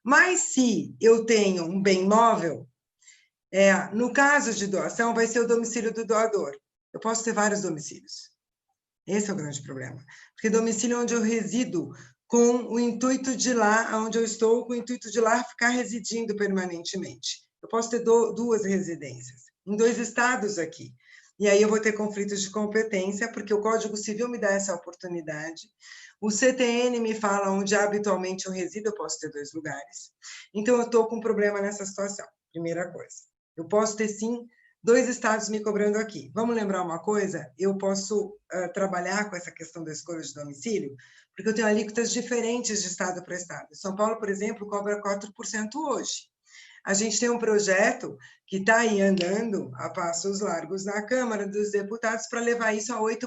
Mas, se eu tenho um bem imóvel, no caso de doação, vai ser o domicílio do doador. Eu posso ter vários domicílios. Esse é o grande problema. Porque domicílio é onde eu resido com o intuito de lá, onde eu estou, com o intuito de lá ficar residindo permanentemente. Eu posso ter duas residências, em 2 estados aqui. E aí eu vou ter conflitos de competência, porque o Código Civil me dá essa oportunidade. O CTN me fala onde habitualmente eu resido, eu posso ter 2 lugares. Então, eu estou com um problema nessa situação, primeira coisa. Eu posso ter, sim, 2 estados me cobrando aqui. Vamos lembrar uma coisa? Eu posso trabalhar com essa questão da escolha de domicílio, porque eu tenho alíquotas diferentes de estado para estado. São Paulo, por exemplo, cobra 4% hoje. A gente tem um projeto que está aí andando a passos largos na Câmara dos Deputados para levar isso a 8%,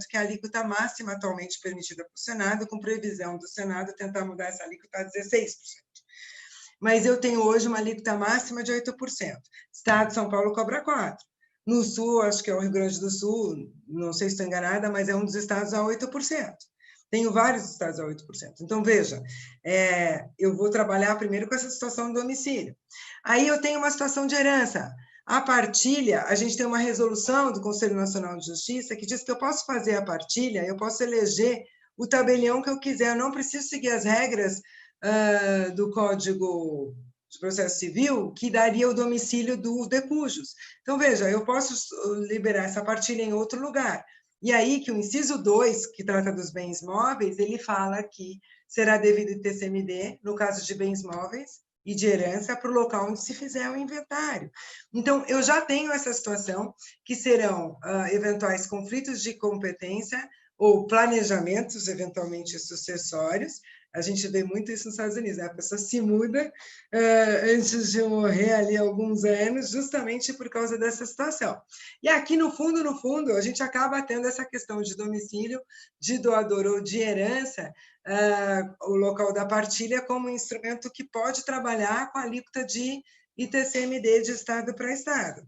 que é a alíquota máxima atualmente permitida para o Senado, com previsão do Senado tentar mudar essa alíquota a 16%. Mas eu tenho hoje uma alíquota máxima de 8%. Estado de São Paulo cobra 4%. No Sul, acho que é o Rio Grande do Sul, não sei se estou enganada, mas é um dos estados a 8%. Tenho vários estados a 8%. Então, veja, eu vou trabalhar primeiro com essa situação do domicílio. Aí eu tenho uma situação de herança. A partilha, a gente tem uma resolução do Conselho Nacional de Justiça que diz que eu posso fazer a partilha, eu posso eleger o tabelião que eu quiser, eu não preciso seguir as regras do Código de Processo Civil, que daria o domicílio dos decujos. Então, veja, eu posso liberar essa partilha em outro lugar. E aí que o inciso 2, que trata dos bens móveis, ele fala que será devido ITCMD, no caso de bens móveis e de herança, para o local onde se fizer o inventário. Então, eu já tenho essa situação, que serão eventuais conflitos de competência ou planejamentos, eventualmente sucessórios. A gente vê muito isso nos Estados Unidos, né? A pessoa se muda antes de morrer ali há alguns anos, justamente por causa dessa situação. E aqui, no fundo, a gente acaba tendo essa questão de domicílio, de doador ou de herança, o local da partilha como um instrumento que pode trabalhar com a alíquota de ITCMD de estado para estado.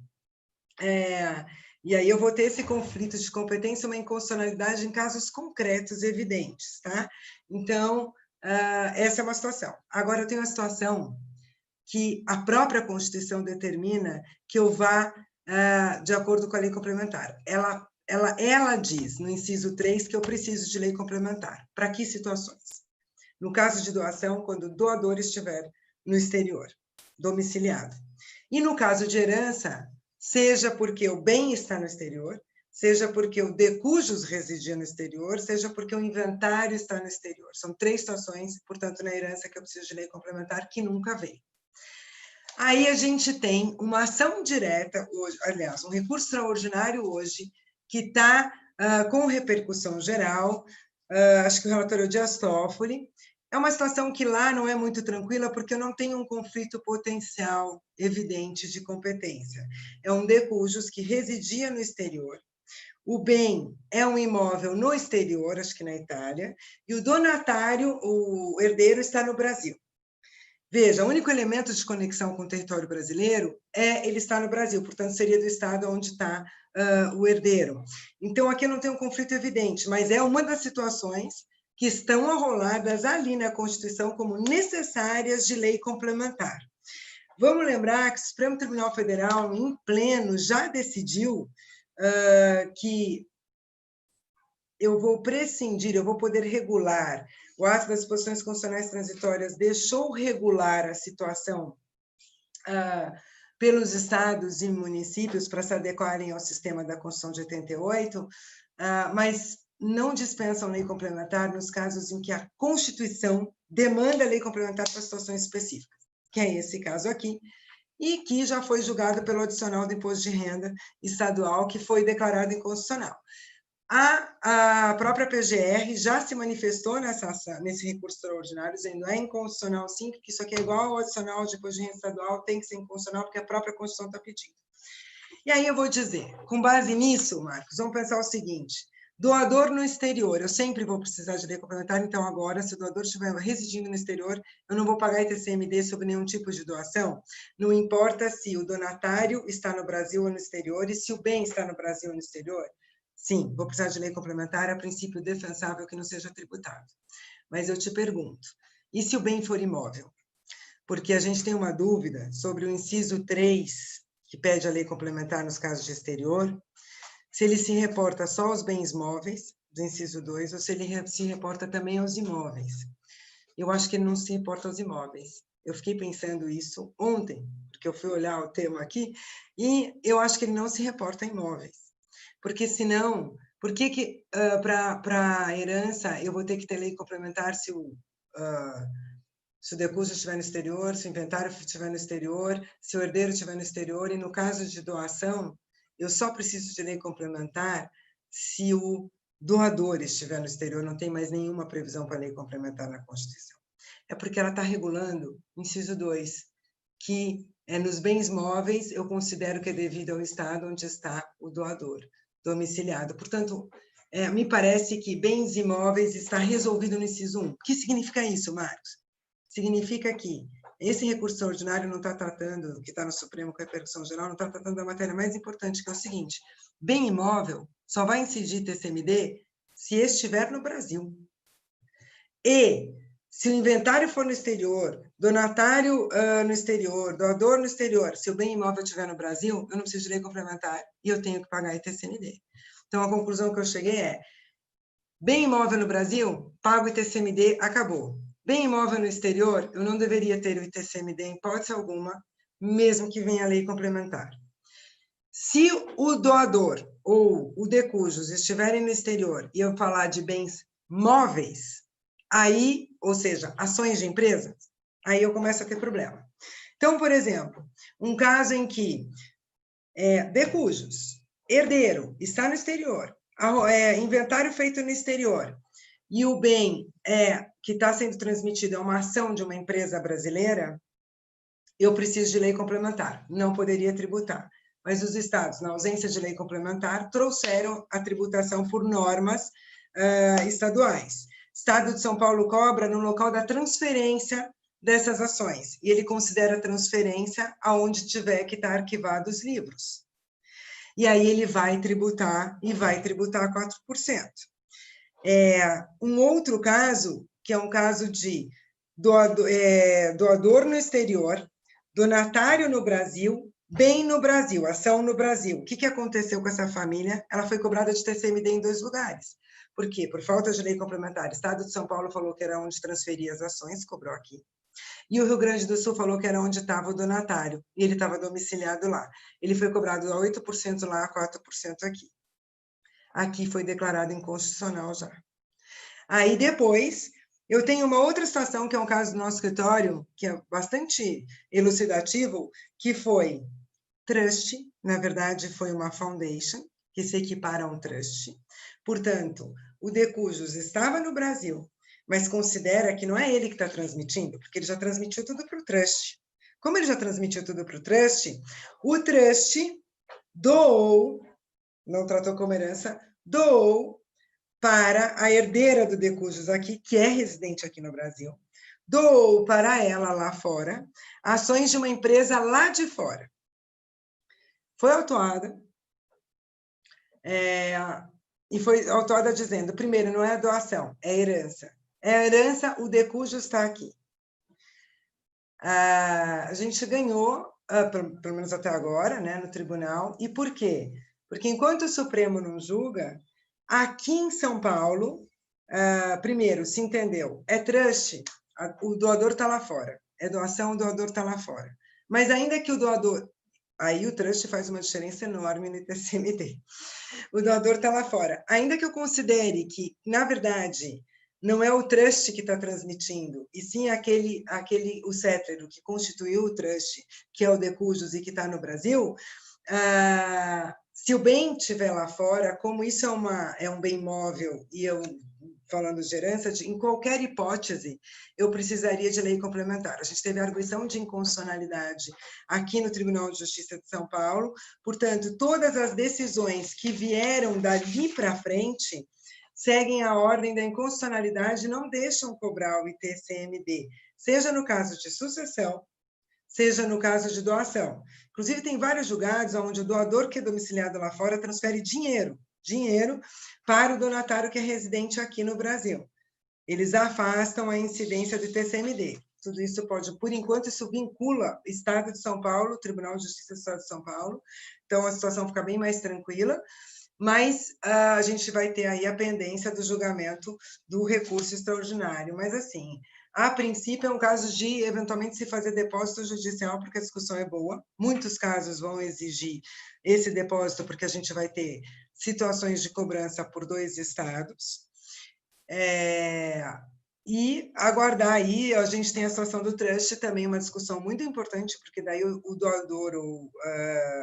E aí eu vou ter esse conflito de competência, uma inconstitucionalidade em casos concretos evidentes, tá? Então, essa é uma situação. Agora, eu tenho uma situação que a própria Constituição determina que eu vá de acordo com a lei complementar. Ela diz, no inciso 3, que eu preciso de lei complementar. Para que situações? No caso de doação, quando o doador estiver no exterior, domiciliado. E no caso de herança, seja porque o bem está no exterior, seja porque o de cujos residia no exterior, seja porque o inventário está no exterior. São 3 situações, portanto, na herança que eu preciso de lei complementar, que nunca veio. Aí a gente tem uma ação direta, hoje, aliás, um recurso extraordinário hoje, que está com repercussão geral, acho que o relator é o Dias Toffoli. É uma situação que lá não é muito tranquila, porque eu não tenho um conflito potencial evidente de competência. É um de cujos que residia no exterior, o bem é um imóvel no exterior, acho que na Itália, e o donatário, o herdeiro, está no Brasil. Veja, o único elemento de conexão com o território brasileiro é ele estar no Brasil, portanto, seria do estado onde está o herdeiro. Então, aqui eu não tenho um conflito evidente, mas é uma das situações que estão arroladas ali na Constituição como necessárias de lei complementar. Vamos lembrar que o Supremo Tribunal Federal, em pleno, já decidiu que eu vou prescindir, eu vou poder regular. O ato das disposições constitucionais transitórias deixou regular a situação pelos estados e municípios para se adequarem ao sistema da Constituição de 88, mas não dispensam lei complementar nos casos em que a Constituição demanda lei complementar para situações específicas, que é esse caso aqui, e que já foi julgado pelo adicional do imposto de renda estadual, que foi declarado inconstitucional. A própria PGR já se manifestou nesse recurso extraordinário, dizendo que é inconstitucional sim, porque isso aqui é igual ao adicional de imposto de renda estadual, tem que ser inconstitucional, porque a própria Constituição está pedindo. E aí eu vou dizer, com base nisso, Marcos, vamos pensar o seguinte: doador no exterior, eu sempre vou precisar de lei complementar, então agora, se o doador estiver residindo no exterior, eu não vou pagar ITCMD sobre nenhum tipo de doação, não importa se o donatário está no Brasil ou no exterior, e se o bem está no Brasil ou no exterior, sim, vou precisar de lei complementar, a princípio defensável que não seja tributado. Mas eu te pergunto, e se o bem for imóvel? Porque a gente tem uma dúvida sobre o inciso 3, que pede a lei complementar nos casos de exterior, se ele se reporta só aos bens móveis, do inciso 2, ou se ele se reporta também aos imóveis. Eu acho que ele não se reporta aos imóveis. Eu fiquei pensando isso ontem, porque eu fui olhar o tema aqui, e eu acho que ele não se reporta a imóveis. Porque senão, por que para a herança eu vou ter que ter lei complementar se o decurso estiver no exterior, se o inventário estiver no exterior, se o herdeiro estiver no exterior, e no caso de doação, eu só preciso de lei complementar se o doador estiver no exterior, não tem mais nenhuma previsão para lei complementar na Constituição. É porque ela está regulando, inciso 2, que nos bens móveis eu considero que é devido ao estado onde está o doador domiciliado. Portanto, me parece que bens imóveis está resolvido no inciso 1. O que significa isso, Marcos? Significa que esse recurso extraordinário não está tratando, que está no Supremo com a repercussão geral, não está tratando da matéria mais importante, que é o seguinte: bem imóvel só vai incidir TCMD se estiver no Brasil. E se o inventário for no exterior, donatário no exterior, doador no exterior, se o bem imóvel estiver no Brasil, eu não preciso de lei complementar e eu tenho que pagar ITCMD. Então, a conclusão que eu cheguei é: bem imóvel no Brasil, pago ITCMD, acabou. Bem imóvel no exterior, eu não deveria ter o ITCMD em hipótese alguma, mesmo que venha a lei complementar. Se o doador ou o de cujos estiverem no exterior e eu falar de bens móveis, aí, ou seja, ações de empresas, aí eu começo a ter problema. Então, por exemplo, um caso em que de cujos, herdeiro, está no exterior, inventário feito no exterior, e o bem que está sendo transmitido é uma ação de uma empresa brasileira, eu preciso de lei complementar, não poderia tributar. Mas os estados, na ausência de lei complementar, trouxeram a tributação por normas estaduais. Estado de São Paulo cobra no local da transferência dessas ações, e ele considera a transferência aonde tiver que estar arquivados os livros. e aí ele vai tributar, e vai tributar 4%. Um outro caso, que é um caso de doador no exterior, donatário no Brasil, bem no Brasil, ação no Brasil. O que aconteceu com essa família? Ela foi cobrada de TCMD em 2 lugares. Por quê? Por falta de lei complementar. O Estado de São Paulo falou que era onde transferia as ações, cobrou aqui. E o Rio Grande do Sul falou que era onde estava o donatário, e ele estava domiciliado lá. Ele foi cobrado a 8% lá, a 4% aqui. Aqui foi declarado inconstitucional já. Aí depois, eu tenho uma outra situação, que é um caso do nosso escritório, que é bastante elucidativo, que foi trust, na verdade foi uma foundation, que se equipara a um trust. Portanto, o Decujus estava no Brasil, mas considera que não é ele que está transmitindo, porque ele já transmitiu tudo para o trust. Como ele já transmitiu tudo para o trust doou, não tratou como herança, doou para a herdeira do Decujus aqui, que é residente aqui no Brasil, doou para ela lá fora ações de uma empresa lá de fora. Foi autuada, e foi autuada dizendo, primeiro, não é doação, é herança. É herança, o Decujus está aqui. A gente ganhou, pelo menos até agora, né, no tribunal. E por quê? Porque enquanto o Supremo não julga, aqui em São Paulo, primeiro, se entendeu, é trust, o doador está lá fora. É doação, o doador está lá fora. Mas ainda que o doador... Aí o trust faz uma diferença enorme no TCMD. O doador está lá fora. Ainda que eu considere que, na verdade, não é o trust que está transmitindo, e sim o cétero que constituiu o trust, que é o Decujus e que está no Brasil, se o bem estiver lá fora, como isso é um bem móvel, e eu, falando de herança, em qualquer hipótese, eu precisaria de lei complementar. A gente teve a arguição de inconstitucionalidade aqui no Tribunal de Justiça de São Paulo, portanto, todas as decisões que vieram dali para frente seguem a ordem da inconstitucionalidade e não deixam cobrar o ITCMD, seja no caso de sucessão, seja no caso de doação. Inclusive, tem vários julgados onde o doador que é domiciliado lá fora transfere dinheiro para o donatário que é residente aqui no Brasil. Eles afastam a incidência do TCMD. Tudo isso pode, por enquanto, isso vincula o Estado de São Paulo, o Tribunal de Justiça do Estado de São Paulo, então a situação fica bem mais tranquila, mas a gente vai ter aí a pendência do julgamento do recurso extraordinário. Mas, assim, a princípio é um caso de, eventualmente, se fazer depósito judicial, porque a discussão é boa. Muitos casos vão exigir esse depósito, porque a gente vai ter situações de cobrança por 2 estados. E aguardar aí, a gente tem a situação do trust, também uma discussão muito importante, porque daí o doador, ou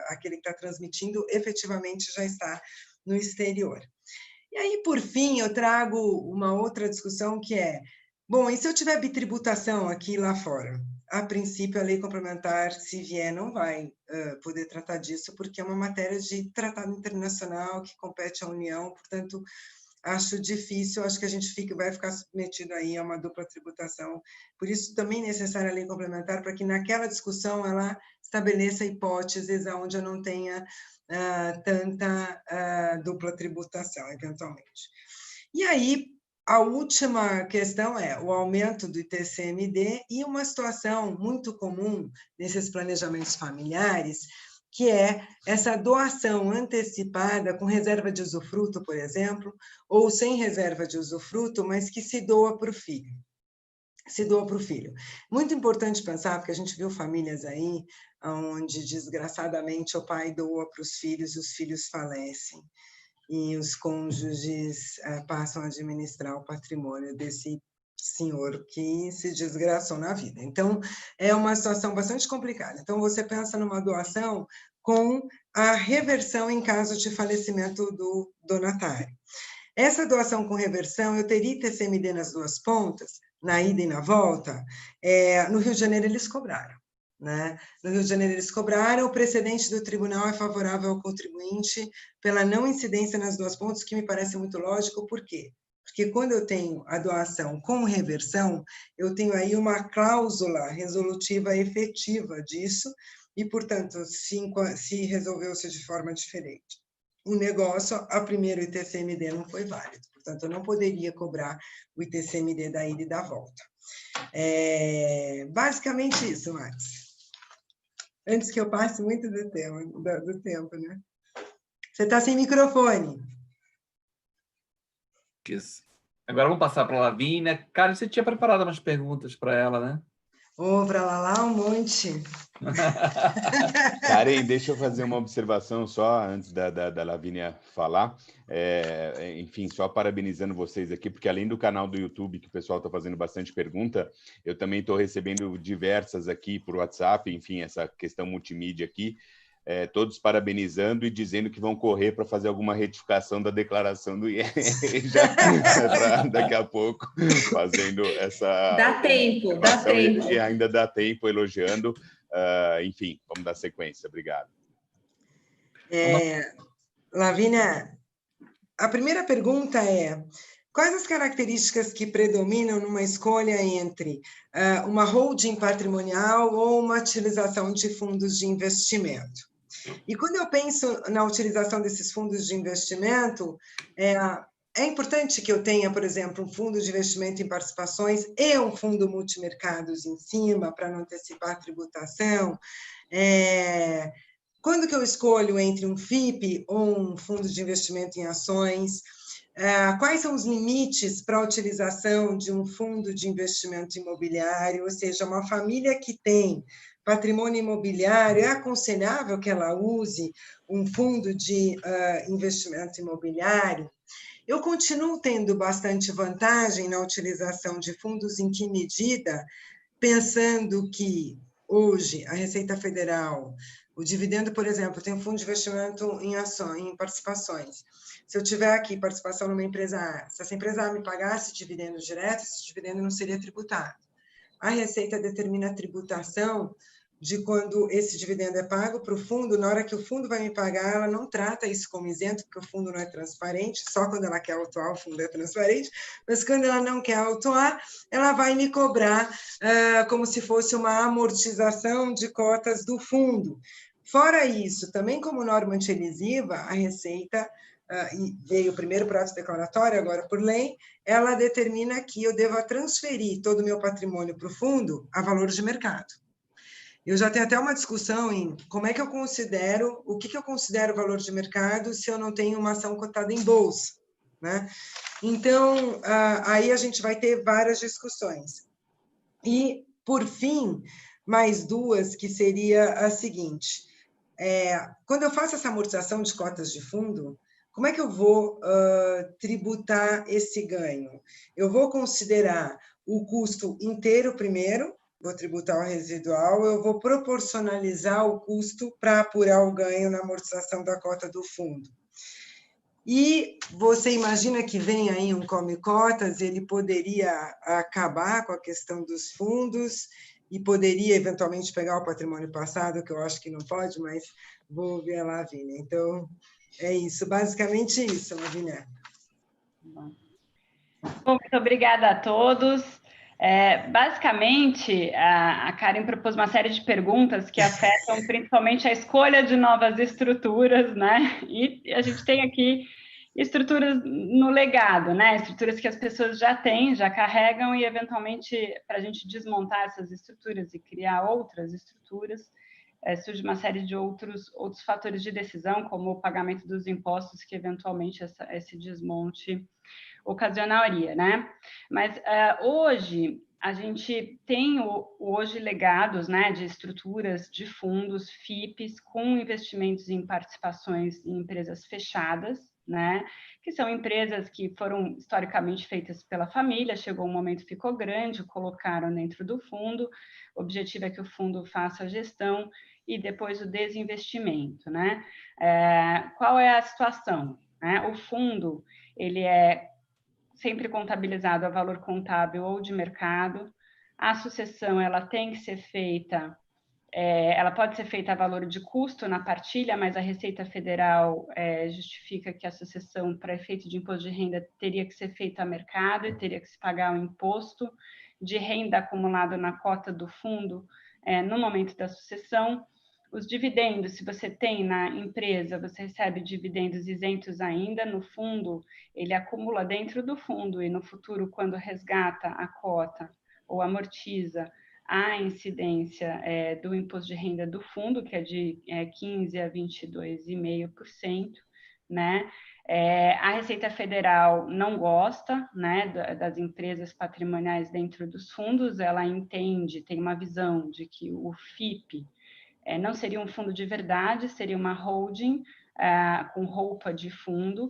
aquele que está transmitindo, efetivamente já está no exterior. E aí, por fim, eu trago uma outra discussão que é, bom, e se eu tiver bitributação aqui e lá fora? A princípio, a lei complementar, se vier, não vai poder tratar disso, porque é uma matéria de tratado internacional que compete à União, portanto, acho difícil, acho que a gente vai ficar submetido aí a uma dupla tributação. Por isso, também é necessária a lei complementar, para que naquela discussão ela estabeleça hipóteses onde eu não tenha tanta dupla tributação, eventualmente. E aí, a última questão é o aumento do ITCMD e uma situação muito comum nesses planejamentos familiares, que é essa doação antecipada com reserva de usufruto, por exemplo, ou sem reserva de usufruto, mas que se doa para o filho. Muito importante pensar, porque a gente viu famílias aí onde, desgraçadamente, o pai doa para os filhos e os filhos falecem, e os cônjuges passam a administrar o patrimônio desse senhor que se desgraçou na vida. Então, é uma situação bastante complicada. Então, você pensa numa doação com a reversão em caso de falecimento do donatário. Essa doação com reversão, eu teria TCMD nas 2 pontas, na ida e na volta. No Rio de Janeiro, eles cobraram. Né? No Rio de Janeiro, eles cobraram, o precedente do tribunal é favorável ao contribuinte pela não incidência nas 2 pontas, que me parece muito lógico. Por quê? Porque quando eu tenho a doação com reversão, eu tenho aí uma cláusula resolutiva efetiva disso, e, portanto, se resolveu-se de forma diferente o negócio, a primeiro ITCMD não foi válido. Portanto, eu não poderia cobrar o ITCMD da ida e da volta. Basicamente isso, Max. Antes que eu passe muito do tempo, né? Você está sem microfone. Isso. Agora vamos passar para a Lavínia. Cara, você tinha preparado umas perguntas para ela, né? Para lá um monte. Karen, deixa eu fazer uma observação só antes da Lavínia falar. Enfim, só parabenizando vocês aqui, porque além do canal do YouTube, que o pessoal está fazendo bastante pergunta, eu também estou recebendo diversas aqui por WhatsApp, enfim, essa questão multimídia aqui, todos parabenizando e dizendo que vão correr para fazer alguma retificação da declaração do IR, já daqui a pouco, fazendo essa... Dá tempo, dá tempo. E ainda dá tempo, elogiando. Enfim, vamos dar sequência. Obrigado. Lavínia, a primeira pergunta é: quais as características que predominam numa escolha entre uma holding patrimonial ou uma utilização de fundos de investimento? E quando eu penso na utilização desses fundos de investimento, é importante que eu tenha, por exemplo, um fundo de investimento em participações e um fundo multimercados em cima, para não antecipar a tributação. Quando que eu escolho entre um FIP ou um fundo de investimento em ações? Quais são os limites para a utilização de um fundo de investimento imobiliário? Ou seja, uma família que tem patrimônio imobiliário, é aconselhável que ela use um fundo de investimento imobiliário? Eu continuo tendo bastante vantagem na utilização de fundos em que medida, pensando que hoje a Receita Federal, o dividendo, por exemplo, tem um fundo de investimento em ações, em participações. Se eu tiver aqui participação numa empresa A, se essa empresa A me pagasse dividendo direto, esse dividendo não seria tributado. A Receita determina a tributação de quando esse dividendo é pago para o fundo. Na hora que o fundo vai me pagar, ela não trata isso como isento, porque o fundo não é transparente, só quando ela quer autuar o fundo é transparente, mas quando ela não quer autuar, ela vai me cobrar como se fosse uma amortização de cotas do fundo. Fora isso, também como norma antilesiva, a Receita, e veio primeiro por ato declaratório, agora por lei, ela determina que eu deva transferir todo o meu patrimônio para o fundo a valor de mercado. Eu já tenho até uma discussão em como é que eu considero, o que eu considero valor de mercado se eu não tenho uma ação cotada em bolsa, né? Então, aí a gente vai ter várias discussões. E, por fim, mais duas, que seria a seguinte: quando eu faço essa amortização de cotas de fundo, como é que eu vou tributar esse ganho? Eu vou considerar o custo inteiro primeiro, vou tributar o residual, eu vou proporcionalizar o custo para apurar o ganho na amortização da cota do fundo. E você imagina que vem aí um come-cotas, ele poderia acabar com a questão dos fundos e poderia eventualmente pegar o patrimônio passado, que eu acho que não pode, mas vou ver a Lavínia. Então, é isso, basicamente isso, Lavínia. Bom, muito obrigada a todos. Basicamente, a Karen propôs uma série de perguntas que afetam principalmente a escolha de novas estruturas, né? E a gente tem aqui estruturas no legado, né? Estruturas que as pessoas já têm, já carregam, e eventualmente, para a gente desmontar essas estruturas e criar outras estruturas, surge uma série de outros fatores de decisão, como o pagamento dos impostos, que eventualmente esse desmonte ocasionaria, né? Mas hoje a gente tem hoje legados, né, de estruturas de fundos FIPs com investimentos em participações em empresas fechadas, né, que são empresas que foram historicamente feitas pela família, chegou um momento, ficou grande, colocaram dentro do fundo, o objetivo é que o fundo faça a gestão e depois o desinvestimento, né? Qual é a situação? Né? O fundo, ele é sempre contabilizado a valor contábil ou de mercado. A sucessão, ela tem que ser feita, ela pode ser feita a valor de custo na partilha, mas a Receita Federal justifica que a sucessão, para efeito de imposto de renda, teria que ser feita a mercado e teria que se pagar o imposto de renda acumulado na cota do fundo no momento da sucessão. Os dividendos, se você tem na empresa, você recebe dividendos isentos ainda, no fundo, ele acumula dentro do fundo e no futuro, quando resgata a cota ou amortiza, a incidência do imposto de renda do fundo, que é de 15% a 22,5%, né? A Receita Federal não gosta, né, das empresas patrimoniais dentro dos fundos, ela entende, tem uma visão de que o FIP não seria um fundo de verdade, seria uma holding com roupa de fundo.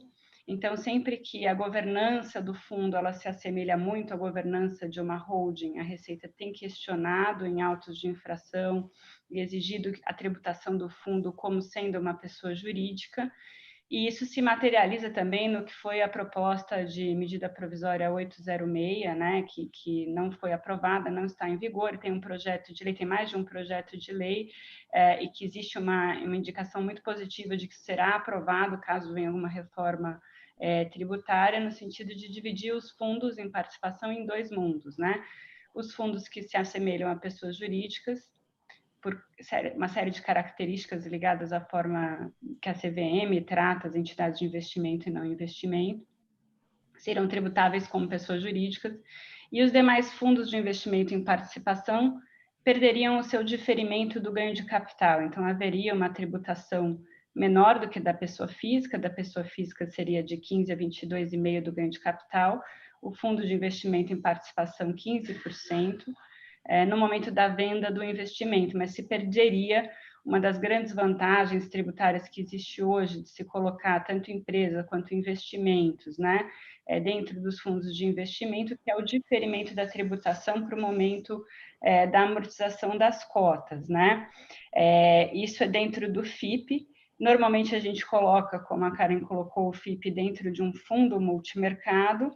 Então, sempre que a governança do fundo ela se assemelha muito à governança de uma holding, a Receita tem questionado em autos de infração e exigido a tributação do fundo como sendo uma pessoa jurídica. E isso se materializa também no que foi a proposta de medida provisória 806, né, que não foi aprovada, não está em vigor, e tem um projeto de lei, tem mais de um projeto de lei, e que existe uma indicação muito positiva de que será aprovado caso venha alguma reforma tributária, no sentido de dividir os fundos em participação em dois mundos, né? Os fundos que se assemelham a pessoas jurídicas, por uma série de características ligadas à forma que a CVM trata as entidades de investimento e não investimento, serão tributáveis como pessoas jurídicas, e os demais fundos de investimento em participação perderiam o seu diferimento do ganho de capital. Então, haveria uma tributação menor do que da pessoa física seria de 15% a 22,5% do ganho de capital, o fundo de investimento em participação 15%, no momento da venda do investimento, mas se perderia uma das grandes vantagens tributárias que existe hoje de se colocar tanto empresa quanto investimentos, né, dentro dos fundos de investimento, que é o diferimento da tributação para o momento da amortização das cotas, né? Isso é dentro do FIP. Normalmente a gente coloca, como a Karen colocou, o FIP dentro de um fundo multimercado,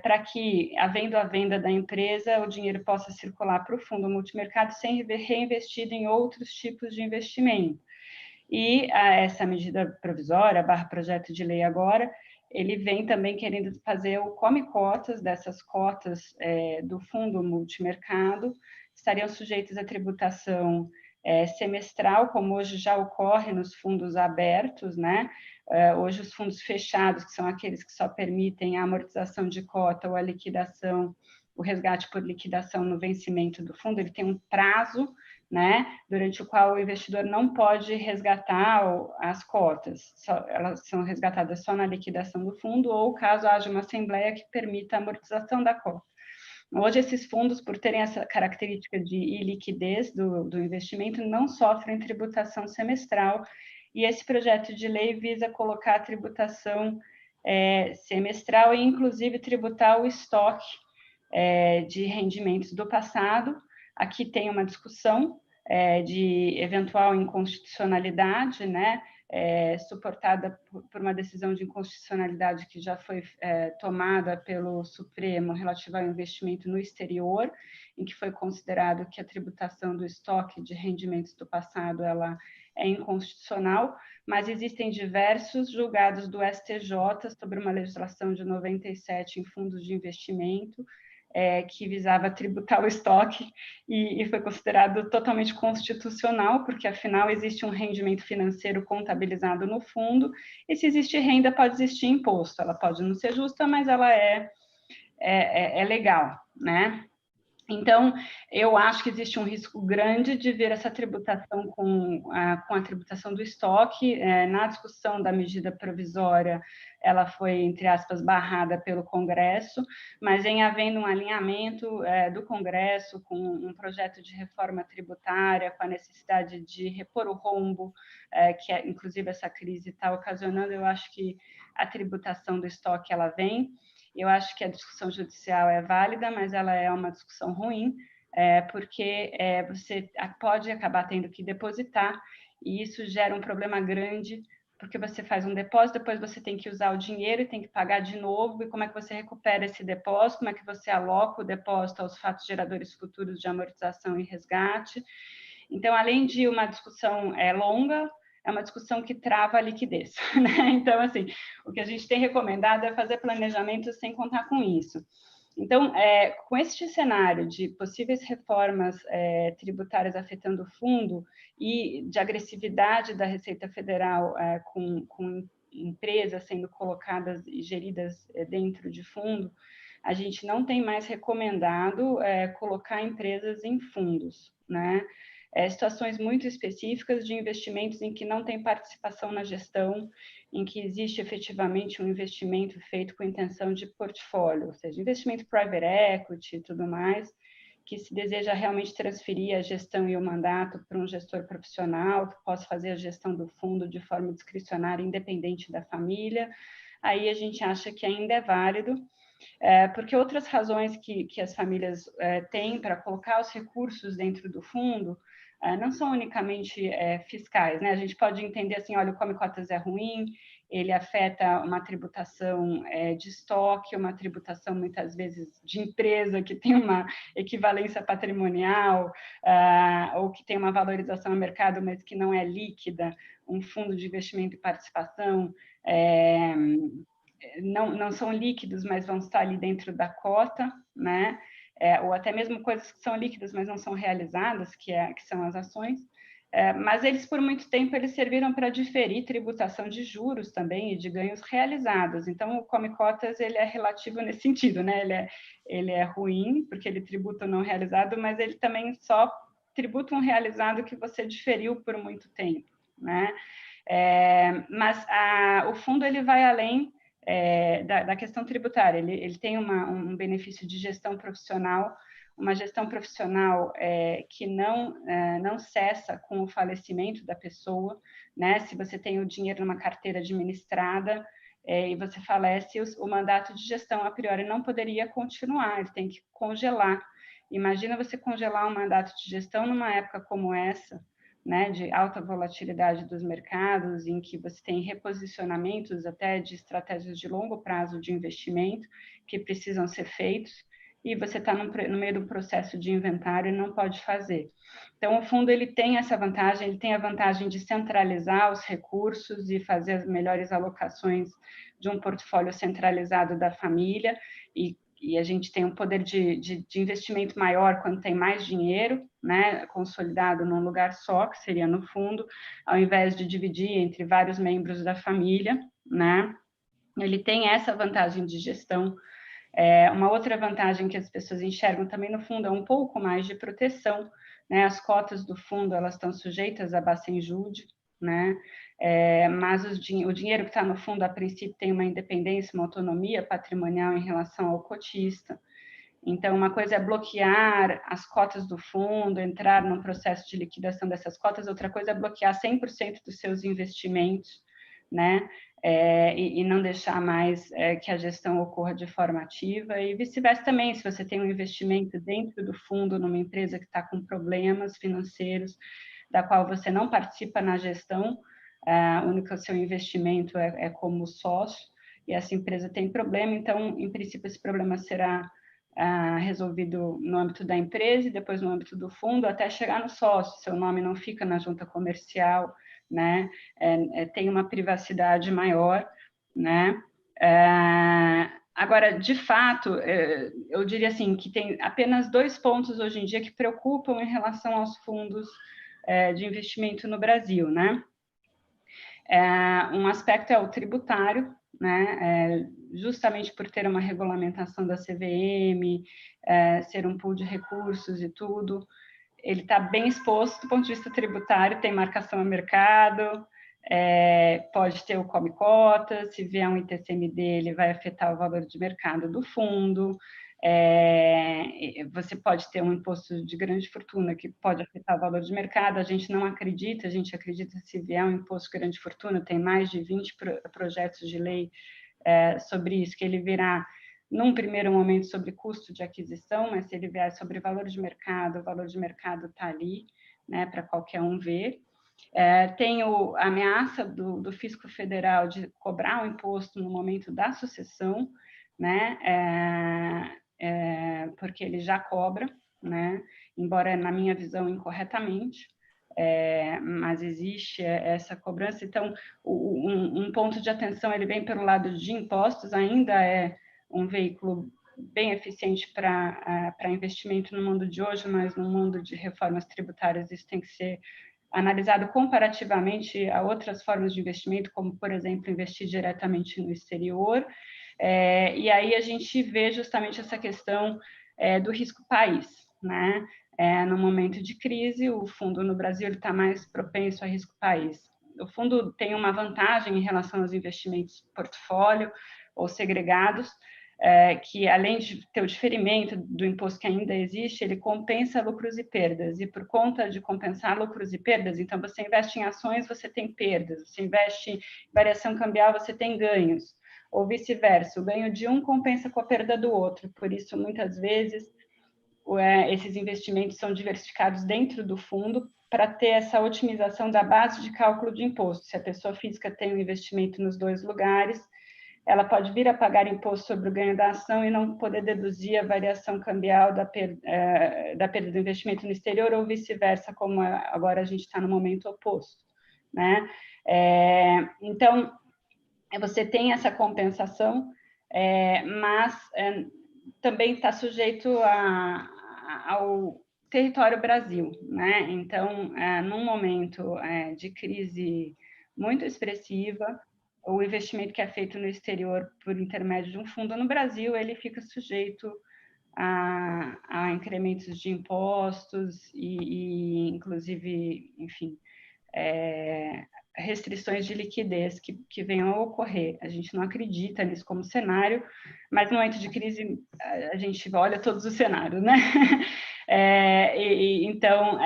para que, havendo a venda da empresa, o dinheiro possa circular para o fundo multimercado sem reinvestido em outros tipos de investimento. E essa medida provisória, /projeto de lei agora, ele vem também querendo fazer o come-cotas, dessas cotas do fundo multimercado, estariam sujeitas à tributação semestral, como hoje já ocorre nos fundos abertos, né? Hoje os fundos fechados, que são aqueles que só permitem a amortização de cota ou a liquidação, o resgate por liquidação no vencimento do fundo, ele tem um prazo, né, durante o qual o investidor não pode resgatar as cotas, elas são resgatadas só na liquidação do fundo ou caso haja uma assembleia que permita a amortização da cota. Hoje, esses fundos, por terem essa característica de iliquidez do investimento, não sofrem tributação semestral, e esse projeto de lei visa colocar a tributação semestral e, inclusive, tributar o estoque de rendimentos do passado. Aqui tem uma discussão de eventual inconstitucionalidade, né, suportada por uma decisão de inconstitucionalidade que já foi tomada pelo Supremo relativa ao investimento no exterior, em que foi considerado que a tributação do estoque de rendimentos do passado ela é inconstitucional, mas existem diversos julgados do STJ sobre uma legislação de 97 em fundos de investimento, que visava tributar o estoque e foi considerado totalmente constitucional, porque, afinal, existe um rendimento financeiro contabilizado no fundo, e se existe renda, pode existir imposto. Ela pode não ser justa, mas ela é legal, né? Então, eu acho que existe um risco grande de ver essa tributação com a tributação do estoque. Na discussão da medida provisória, ela foi, entre aspas, barrada pelo Congresso, mas em havendo um alinhamento do Congresso com um projeto de reforma tributária, com a necessidade de repor o rombo, que inclusive essa crise está ocasionando, eu acho que a tributação do estoque ela vem. Eu acho que a discussão judicial é válida, mas ela é uma discussão ruim, porque você pode acabar tendo que depositar, e isso gera um problema grande, porque você faz um depósito, depois você tem que usar o dinheiro e tem que pagar de novo, e como é que você recupera esse depósito, como é que você aloca o depósito aos fatos geradores futuros de amortização e resgate. Então, além de uma discussão longa, é uma discussão que trava a liquidez, né? Então, assim, o que a gente tem recomendado é fazer planejamento sem contar com isso. Então, com este cenário de possíveis reformas tributárias afetando o fundo e de agressividade da Receita Federal com empresas sendo colocadas e geridas dentro de fundo, a gente não tem mais recomendado colocar empresas em fundos, né? Situações muito específicas de investimentos em que não tem participação na gestão, em que existe efetivamente um investimento feito com intenção de portfólio, ou seja, investimento private equity e tudo mais, que se deseja realmente transferir a gestão e o mandato para um gestor profissional, que possa fazer a gestão do fundo de forma discricionária, independente da família, aí a gente acha que ainda é válido, porque outras razões que as famílias têm para colocar os recursos dentro do fundo não são unicamente fiscais, né? A gente pode entender assim, olha, o Come Cotas é ruim, ele afeta uma tributação de estoque, uma tributação muitas vezes de empresa que tem uma equivalência patrimonial ou que tem uma valorização no mercado, mas que não é líquida, um fundo de investimento e participação, não são líquidos, mas vão estar ali dentro da cota, né? Ou até mesmo coisas que são líquidas, mas não são realizadas, que são as ações. Mas eles, por muito tempo, eles serviram para diferir tributação de juros também e de ganhos realizados. Então, o Come Cotas, ele é relativo nesse sentido, né? Ele é ruim, porque ele tributa o não realizado, mas ele também só tributa um realizado que você diferiu por muito tempo, né? Mas o fundo, ele vai além da questão tributária, ele tem um benefício de gestão profissional, uma gestão profissional que não cessa com o falecimento da pessoa, né? Se você tem o dinheiro numa carteira administrada e você falece, o mandato de gestão, a priori, não poderia continuar, ele tem que congelar. Imagina você congelar um mandato de gestão numa época como essa, né, de alta volatilidade dos mercados, em que você tem reposicionamentos até de estratégias de longo prazo de investimento que precisam ser feitos, e você está no meio do processo de inventário e não pode fazer. Então, o fundo ele tem essa vantagem, ele tem a vantagem de centralizar os recursos e fazer as melhores alocações de um portfólio centralizado da família, e a gente tem um poder de investimento maior quando tem mais dinheiro, né, consolidado num lugar só, que seria no fundo, ao invés de dividir entre vários membros da família, né? Ele tem essa vantagem de gestão. Uma outra vantagem que as pessoas enxergam também no fundo é um pouco mais de proteção, né? As cotas do fundo, elas estão sujeitas a Bacenjude, né? Mas o dinheiro que está no fundo, a princípio, tem uma independência, uma autonomia patrimonial em relação ao cotista. Então, uma coisa é bloquear as cotas do fundo, entrar num processo de liquidação dessas cotas, outra coisa é bloquear 100% dos seus investimentos, né? E não deixar mais que a gestão ocorra de forma ativa, e vice-versa também, se você tem um investimento dentro do fundo, numa empresa que está com problemas financeiros, da qual você não participa na gestão, o único seu investimento é como sócio, e essa empresa tem problema, então, em princípio, esse problema será resolvido no âmbito da empresa e depois no âmbito do fundo, até chegar no sócio, seu nome não fica na junta comercial, né? Tem uma privacidade maior, né? Agora, de fato, eu diria assim, que tem apenas 2 pontos hoje em dia que preocupam em relação aos fundos de investimento no Brasil, né? Um aspecto é o tributário, né? Justamente por ter uma regulamentação da CVM, ser um pool de recursos e tudo, ele está bem exposto do ponto de vista tributário, tem marcação a mercado, pode ter o Come Cotas, se vier um ITCMD, ele vai afetar o valor de mercado do fundo, você pode ter um imposto de grande fortuna que pode afetar o valor de mercado, a gente não acredita, a gente acredita que se vier um imposto de grande fortuna, tem mais de 20 projetos de lei sobre isso, que ele virá num primeiro momento sobre custo de aquisição, mas se ele vier sobre valor de mercado, o valor de mercado está ali, né, para qualquer um ver. Tem a ameaça do fisco federal de cobrar o imposto no momento da sucessão, né, porque ele já cobra, né, embora na minha visão incorretamente, mas existe essa cobrança. Então, um ponto de atenção, ele vem pelo lado de impostos, ainda é um veículo bem eficiente para investimento no mundo de hoje, mas no mundo de reformas tributárias isso tem que ser analisado comparativamente a outras formas de investimento, como, por exemplo, investir diretamente no exterior. E aí a gente vê justamente essa questão do risco país, né? No momento de crise, o fundo no Brasil está mais propenso a risco país. O fundo tem uma vantagem em relação aos investimentos portfólio ou segregados, que além de ter o diferimento do imposto que ainda existe, ele compensa lucros e perdas. E por conta de compensar lucros e perdas, então você investe em ações, você tem perdas. Você investe em variação cambial, você tem ganhos. Ou vice-versa, o ganho de um compensa com a perda do outro. Por isso, muitas vezes, esses investimentos são diversificados dentro do fundo para ter essa otimização da base de cálculo de imposto. Se a pessoa física tem um investimento nos dois lugares, ela pode vir a pagar imposto sobre o ganho da ação e não poder deduzir a variação cambial da perda do investimento no exterior ou vice-versa, como agora a gente está no momento oposto, né? Então, você tem essa compensação, mas também está sujeito ao território Brasil, né? Então, num momento de crise muito expressiva, o investimento que é feito no exterior por intermédio de um fundo no Brasil, ele fica sujeito a incrementos de impostos e inclusive, enfim, restrições de liquidez que venham a ocorrer. A gente não acredita nisso como cenário, mas no momento de crise a gente olha todos os cenários, né? Então,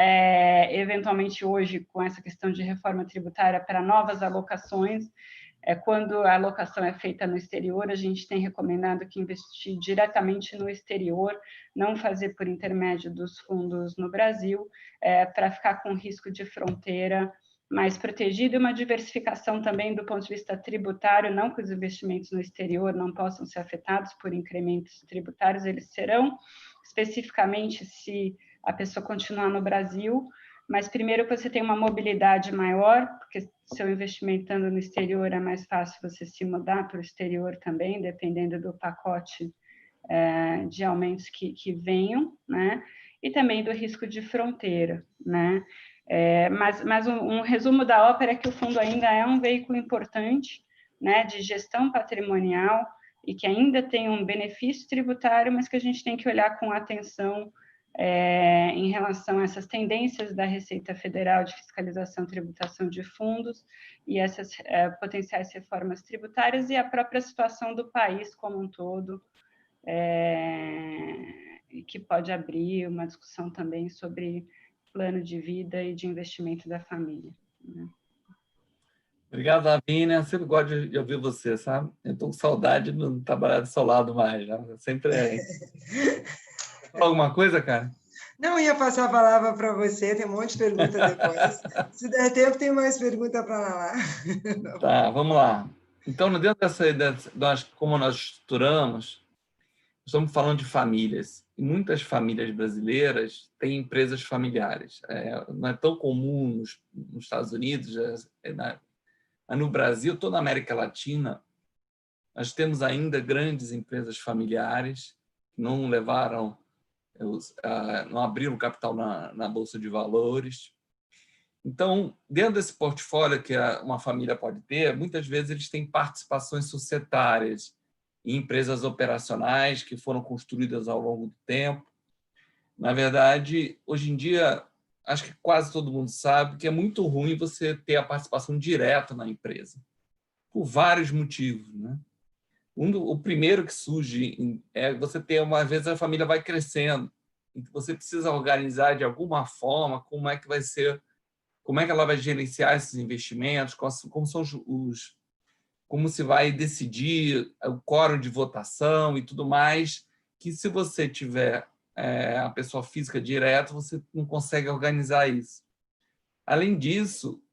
eventualmente hoje, com essa questão de reforma tributária para novas alocações, quando a alocação é feita no exterior, a gente tem recomendado que investir diretamente no exterior, não fazer por intermédio dos fundos no Brasil, para ficar com risco de fronteira mais protegido e uma diversificação também do ponto de vista tributário, não que os investimentos no exterior não possam ser afetados por incrementos tributários, eles serão, especificamente se a pessoa continuar no Brasil, mas primeiro você tem uma mobilidade maior, porque seu investimento estando no exterior é mais fácil você se mudar para o exterior também, dependendo do pacote de aumentos que venham, né? E também do risco de fronteira, né? Mas um resumo da ópera é que o fundo ainda é um veículo importante, né, de gestão patrimonial e que ainda tem um benefício tributário, mas que a gente tem que olhar com atenção em relação a essas tendências da Receita Federal de fiscalização e tributação de fundos e essas potenciais reformas tributárias e a própria situação do país como um todo, que pode abrir uma discussão também sobre plano de vida e de investimento da família, né? Obrigado, Lavínia. Eu sempre gosto de ouvir você, sabe? Eu estou com saudade de não trabalhar do seu lado mais, né? Sempre Fala alguma coisa, cara? Não, ia passar a palavra para você, tem um monte de perguntas depois. Se der tempo, tem mais pergunta para lá. Tá, vamos lá. Então, dentro dessa ideia, como nós estruturamos, estamos falando de famílias. E muitas famílias brasileiras têm empresas familiares. Não é tão comum nos Estados Unidos, no Brasil, toda a América Latina, nós temos ainda grandes empresas familiares que não levaram, não abriram capital na Bolsa de Valores. Então, dentro desse portfólio que uma família pode ter, muitas vezes eles têm participações societárias em empresas operacionais que foram construídas ao longo do tempo. Na verdade, hoje em dia, acho que quase todo mundo sabe que é muito ruim você ter a participação direta na empresa, por vários motivos, né? O primeiro que surge é você ter, uma vez a família vai crescendo, e você precisa organizar de alguma forma como é que vai ser, como é que ela vai gerenciar esses investimentos, como se vai decidir o quórum de votação e tudo mais, que se você tiver a pessoa física direta, você não consegue organizar isso. Além disso,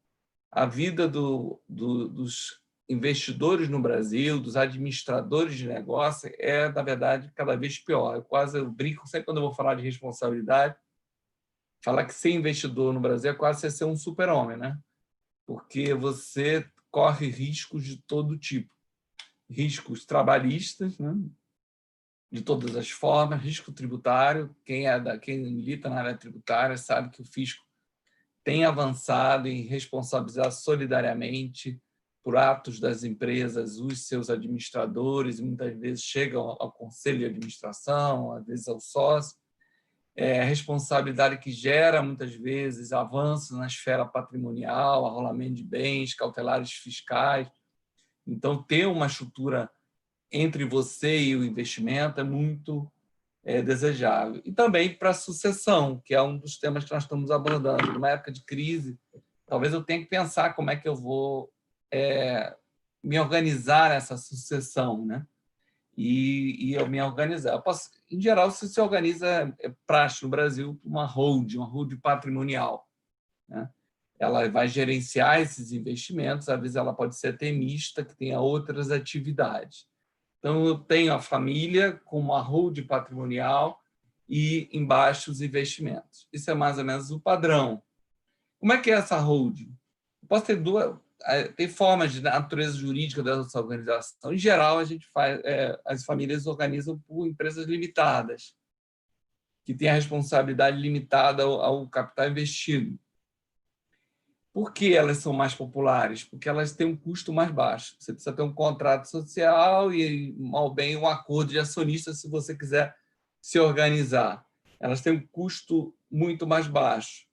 a vida dos investidores no Brasil, dos administradores de negócio, na verdade, cada vez pior. Eu brinco sempre quando eu vou falar de responsabilidade, falar que ser investidor no Brasil é quase ser um super-homem, né? Porque você corre riscos de todo tipo. Riscos trabalhistas, né? de todas as formas, risco tributário. Quem milita na área tributária sabe que o fisco tem avançado em responsabilizar solidariamente por atos das empresas os seus administradores, e muitas vezes chegam ao conselho de administração, às vezes ao sócio. Responsabilidade que gera, muitas vezes, avanços na esfera patrimonial, arrolamento de bens, cautelares fiscais. Então, ter uma estrutura entre você e o investimento é muito desejável. E também para a sucessão, que é um dos temas que nós estamos abordando. Numa época de crise, talvez eu tenha que pensar como é que eu vou me organizar nessa sucessão, né? E eu me organizar. Em geral, se organiza, praxe no Brasil, uma holding patrimonial, né? Ela vai gerenciar esses investimentos, às vezes ela pode ser até mista, que tenha outras atividades. Então, eu tenho a família com uma holding patrimonial e embaixo os investimentos. Isso é mais ou menos o padrão. Como é que é essa holding? Eu posso ter tem formas de natureza jurídica dessa organização. Em geral, a gente as famílias organizam por empresas limitadas, que têm a responsabilidade limitada ao capital investido. Por que elas são mais populares? Porque elas têm um custo mais baixo. Você precisa ter um contrato social e, mal bem, um acordo de acionistas se você quiser se organizar. Elas têm um custo muito mais baixo.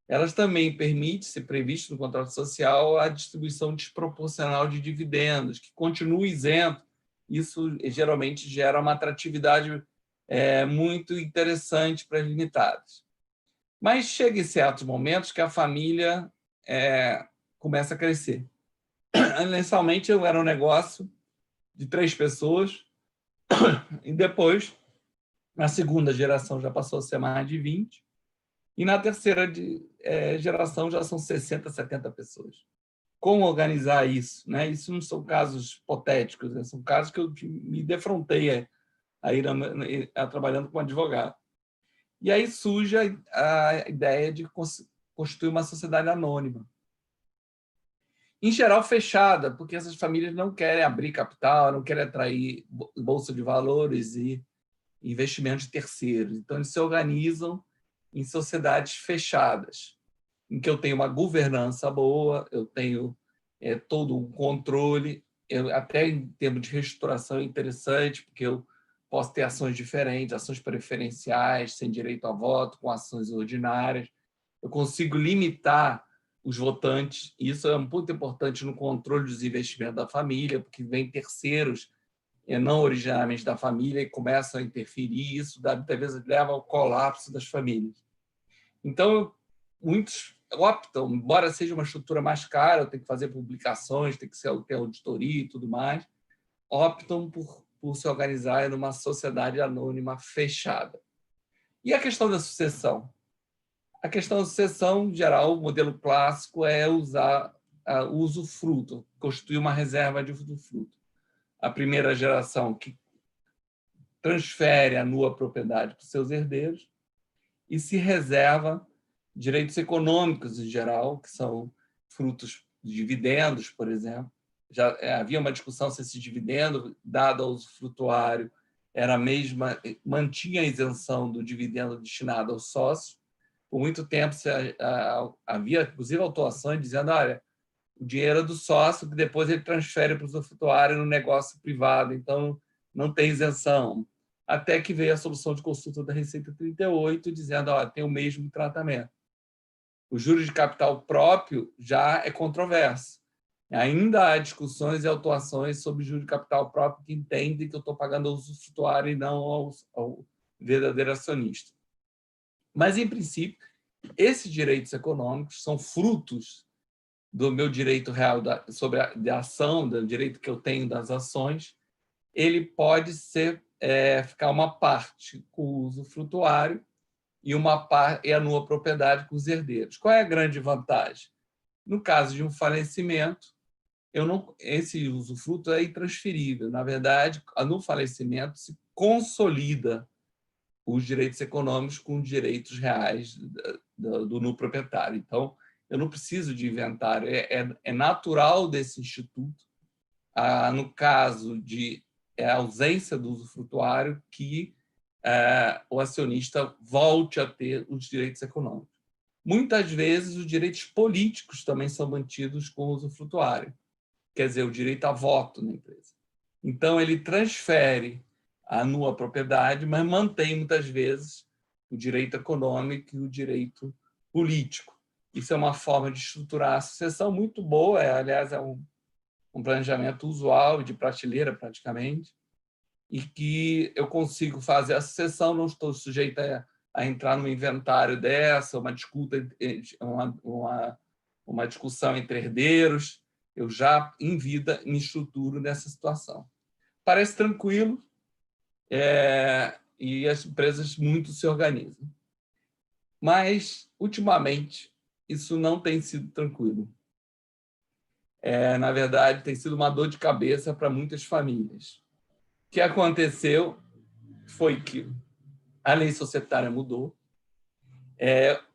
Elas também permitem, se previsto no contrato social, a distribuição desproporcional de dividendos, que continua isento. Isso geralmente gera uma atratividade muito interessante para as limitadas. Mas chega em certos momentos que a família começa a crescer. Inicialmente, era um negócio de 3 pessoas, e depois, na segunda geração, já passou a ser mais de 20, e na terceira geração já são 60, 70 pessoas. Como organizar isso, né? Isso não são casos hipotéticos, né? São casos que eu me defrontei trabalhando como advogado. E aí surge a ideia de constituir uma sociedade anônima. Em geral, fechada, porque essas famílias não querem abrir capital, não querem atrair bolsa de valores e investimentos de terceiros. Então, eles se organizam em sociedades fechadas, em que eu tenho uma governança boa, eu tenho todo um controle, até em termos de reestruturação é interessante, porque eu posso ter ações diferentes, ações preferenciais, sem direito a voto, com ações ordinárias. Eu consigo limitar os votantes. Isso é um ponto importante no controle dos investimentos da família, porque vem terceiros não originariamente da família e começam a interferir. Isso, muitas vezes, leva ao colapso das famílias. Então, muitos optam, embora seja uma estrutura mais cara, eu tenho que fazer publicações, tem que ter auditoria e tudo mais, optam por se organizar numa sociedade anônima fechada. E a questão da sucessão? A questão da sucessão, em geral, o modelo clássico é usar o usufruto, constituir uma reserva de usufruto. A primeira geração que transfere a nua propriedade para os seus herdeiros e se reserva direitos econômicos, em geral, que são frutos de dividendos, por exemplo. Já havia uma discussão se esse dividendo, dado ao usufrutuário, era mantinha a isenção do dividendo destinado ao sócio. Por muito tempo havia, inclusive, autuações dizendo: olha, o dinheiro é do sócio, que depois ele transfere para o usufrutuário no negócio privado, então não tem isenção. Até que veio a solução de consulta da Receita 38, dizendo: olha, tem o mesmo tratamento. O juros de capital próprio já é controverso. Ainda há discussões e autuações sobre juros de capital próprio que entendem que eu estou pagando ao usufrutuário e não ao verdadeiro acionista. Mas, em princípio, esses direitos econômicos são frutos do meu direito real sobre a ação, do direito que eu tenho das ações. Ele pode ficar uma parte com o usufrutuário e a nua propriedade com os herdeiros. Qual é a grande vantagem? No caso de um falecimento, esse usufruto é intransferível. Na verdade, no falecimento se consolida os direitos econômicos com os direitos reais do nu proprietário. Então, eu não preciso de inventário, é natural desse instituto. No caso de é a ausência do usufrutuário que o acionista volte a ter os direitos econômicos. Muitas vezes, os direitos políticos também são mantidos com o usufrutuário, quer dizer, o direito a voto na empresa. Então, ele transfere a nua propriedade, mas mantém, muitas vezes, o direito econômico e o direito político. Isso é uma forma de estruturar a sucessão muito boa, aliás, é um planejamento usual de prateleira, praticamente, e que eu consigo fazer a sucessão, não estou sujeito a entrar no inventário dessa, uma discussão entre herdeiros. Eu já, em vida, me estruturo nessa situação. Parece tranquilo, e as empresas muito se organizam. Mas, ultimamente, isso não tem sido tranquilo. Na verdade, tem sido uma dor de cabeça para muitas famílias. O que aconteceu foi que a lei societária mudou,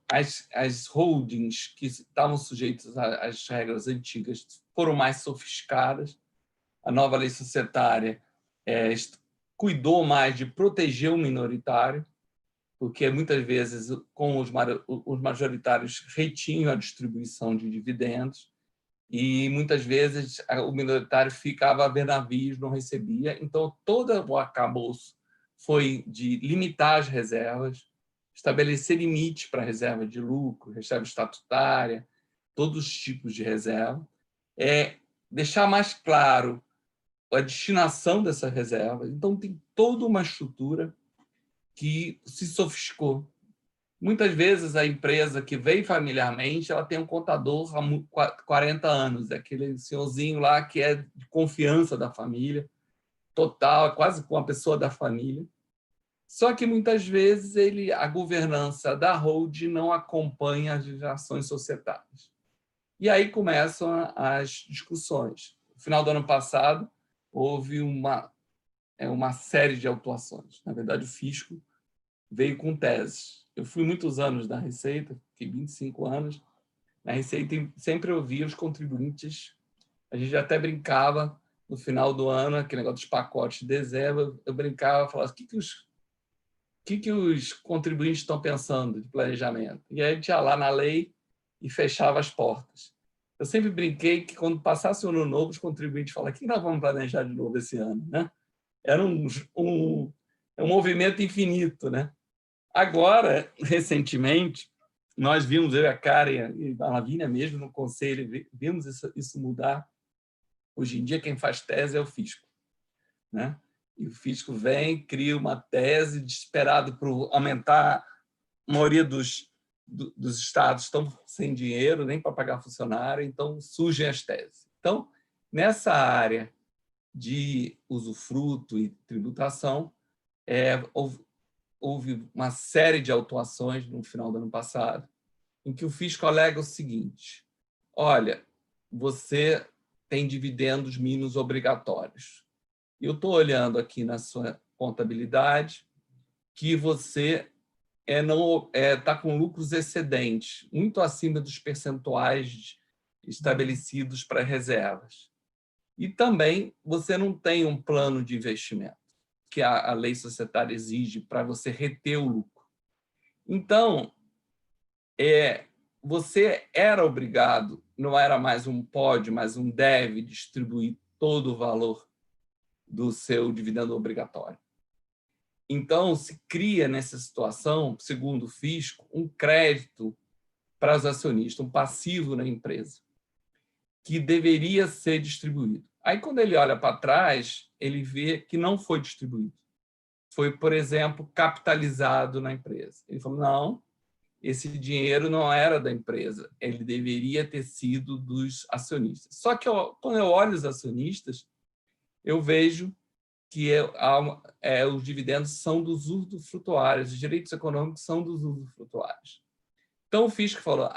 as holdings que estavam sujeitas às regras antigas foram mais sofisticadas, a nova lei societária cuidou mais de proteger o minoritário, porque muitas vezes com os majoritários retinham a distribuição de dividendos e muitas vezes o minoritário ficava a ver navios, não recebia. Então, todo o arcabouço foi de limitar as reservas, estabelecer limites para reserva de lucro, reserva estatutária, todos os tipos de reserva, deixar mais claro a destinação dessas reservas. Então, tem toda uma estrutura que se sofisticou. Muitas vezes, a empresa que veio familiarmente, ela tem um contador há 40 anos, aquele senhorzinho lá que é de confiança da família, total, quase com uma pessoa da família. Só que, muitas vezes, a governança da holding não acompanha as ações societárias. E aí começam as discussões. No final do ano passado, houve uma série de autuações. Na verdade, o fisco veio com teses. Eu fui muitos anos na Receita, fiquei 25 anos. Na Receita, sempre ouvia os contribuintes. A gente até brincava, no final do ano, aquele negócio dos pacotes de dezembro, eu brincava, falava, o que os contribuintes estão pensando de planejamento? E aí a gente ia lá na lei e fechava as portas. Eu sempre brinquei que, quando passasse o ano novo, os contribuintes falavam, o que nós vamos planejar de novo esse ano? Né? Era um movimento infinito, né? Agora, recentemente, nós vimos, eu e a Karen e a Lavínia mesmo, no conselho, vimos isso mudar. Hoje em dia, quem faz tese é o fisco, né? E o fisco vem, cria uma tese desesperado por aumentar. A maioria dos estados estão sem dinheiro nem para pagar funcionário, então surgem as teses. Então, nessa área de usufruto e tributação, houve uma série de autuações no final do ano passado, em que o fisco alega o seguinte: olha, você tem dividendos mínimos obrigatórios. Eu estou olhando aqui na sua contabilidade que você está com lucros excedentes, muito acima dos percentuais estabelecidos para reservas. E também você não tem um plano de investimento, que a lei societária exige para você reter o lucro. Então, você era obrigado, não era mais um pode, mas um deve distribuir todo o valor do seu dividendo obrigatório. Então, se cria nessa situação, segundo o fisco, um crédito para os acionistas, um passivo na empresa, que deveria ser distribuído. Aí, quando ele olha para trás, ele vê que não foi distribuído. Foi, por exemplo, capitalizado na empresa. Ele falou, não, esse dinheiro não era da empresa, ele deveria ter sido dos acionistas. Só que, quando eu olho os acionistas, eu vejo que os dividendos são dos usufrutuários, os direitos econômicos são dos usufrutuários. Então, o fisco falou,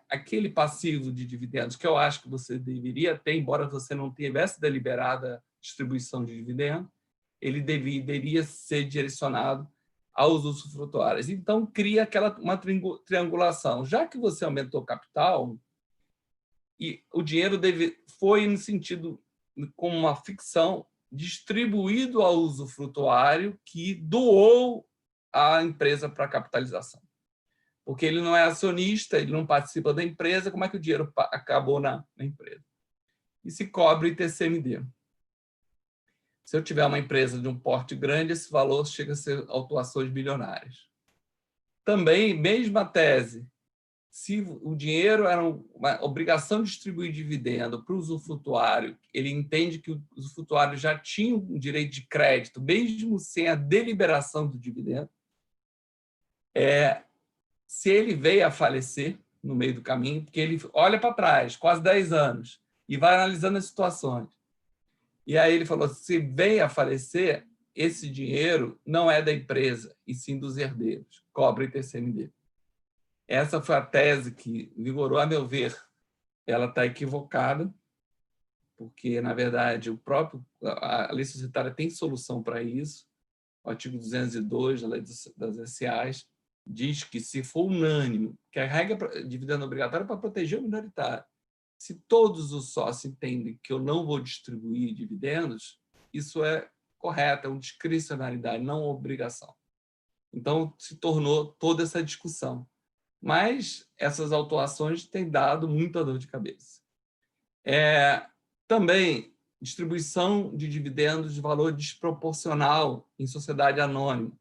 aquele passivo de dividendos que eu acho que você deveria ter, embora você não tivesse deliberada a distribuição de dividendos, ele deveria ser direcionado aos usufrutuários. Então, cria uma triangulação. Já que você aumentou o capital, e o dinheiro foi no sentido, como uma ficção, distribuído ao usufrutuário que doou a empresa para capitalização. Porque ele não é acionista, ele não participa da empresa, como é que o dinheiro acabou na empresa? E se cobre ITCMD. Se eu tiver uma empresa de um porte grande, esse valor chega a ser autuações bilionárias. Também, mesma tese, se o dinheiro era uma obrigação de distribuir dividendo para o usufrutuário, ele entende que o usufrutuário já tinha um direito de crédito, mesmo sem a deliberação do dividendo, se ele veio a falecer no meio do caminho, porque ele olha para trás, quase 10 anos, e vai analisando as situações. E aí ele falou, se veio a falecer, esse dinheiro não é da empresa, e sim dos herdeiros, cobre ITCMD. Essa foi a tese que vigorou, a meu ver. Ela está equivocada, porque, na verdade, a lei societária tem solução para isso. O artigo 202 da Lei das SAs diz que, se for unânime, que a regra de dividendo obrigatório é para proteger o minoritário. Se todos os sócios entendem que eu não vou distribuir dividendos, isso é correto, é uma discricionalidade, não uma obrigação. Então, se tornou toda essa discussão. Mas essas autuações têm dado muita dor de cabeça. Também, distribuição de dividendos de valor desproporcional em sociedade anônima.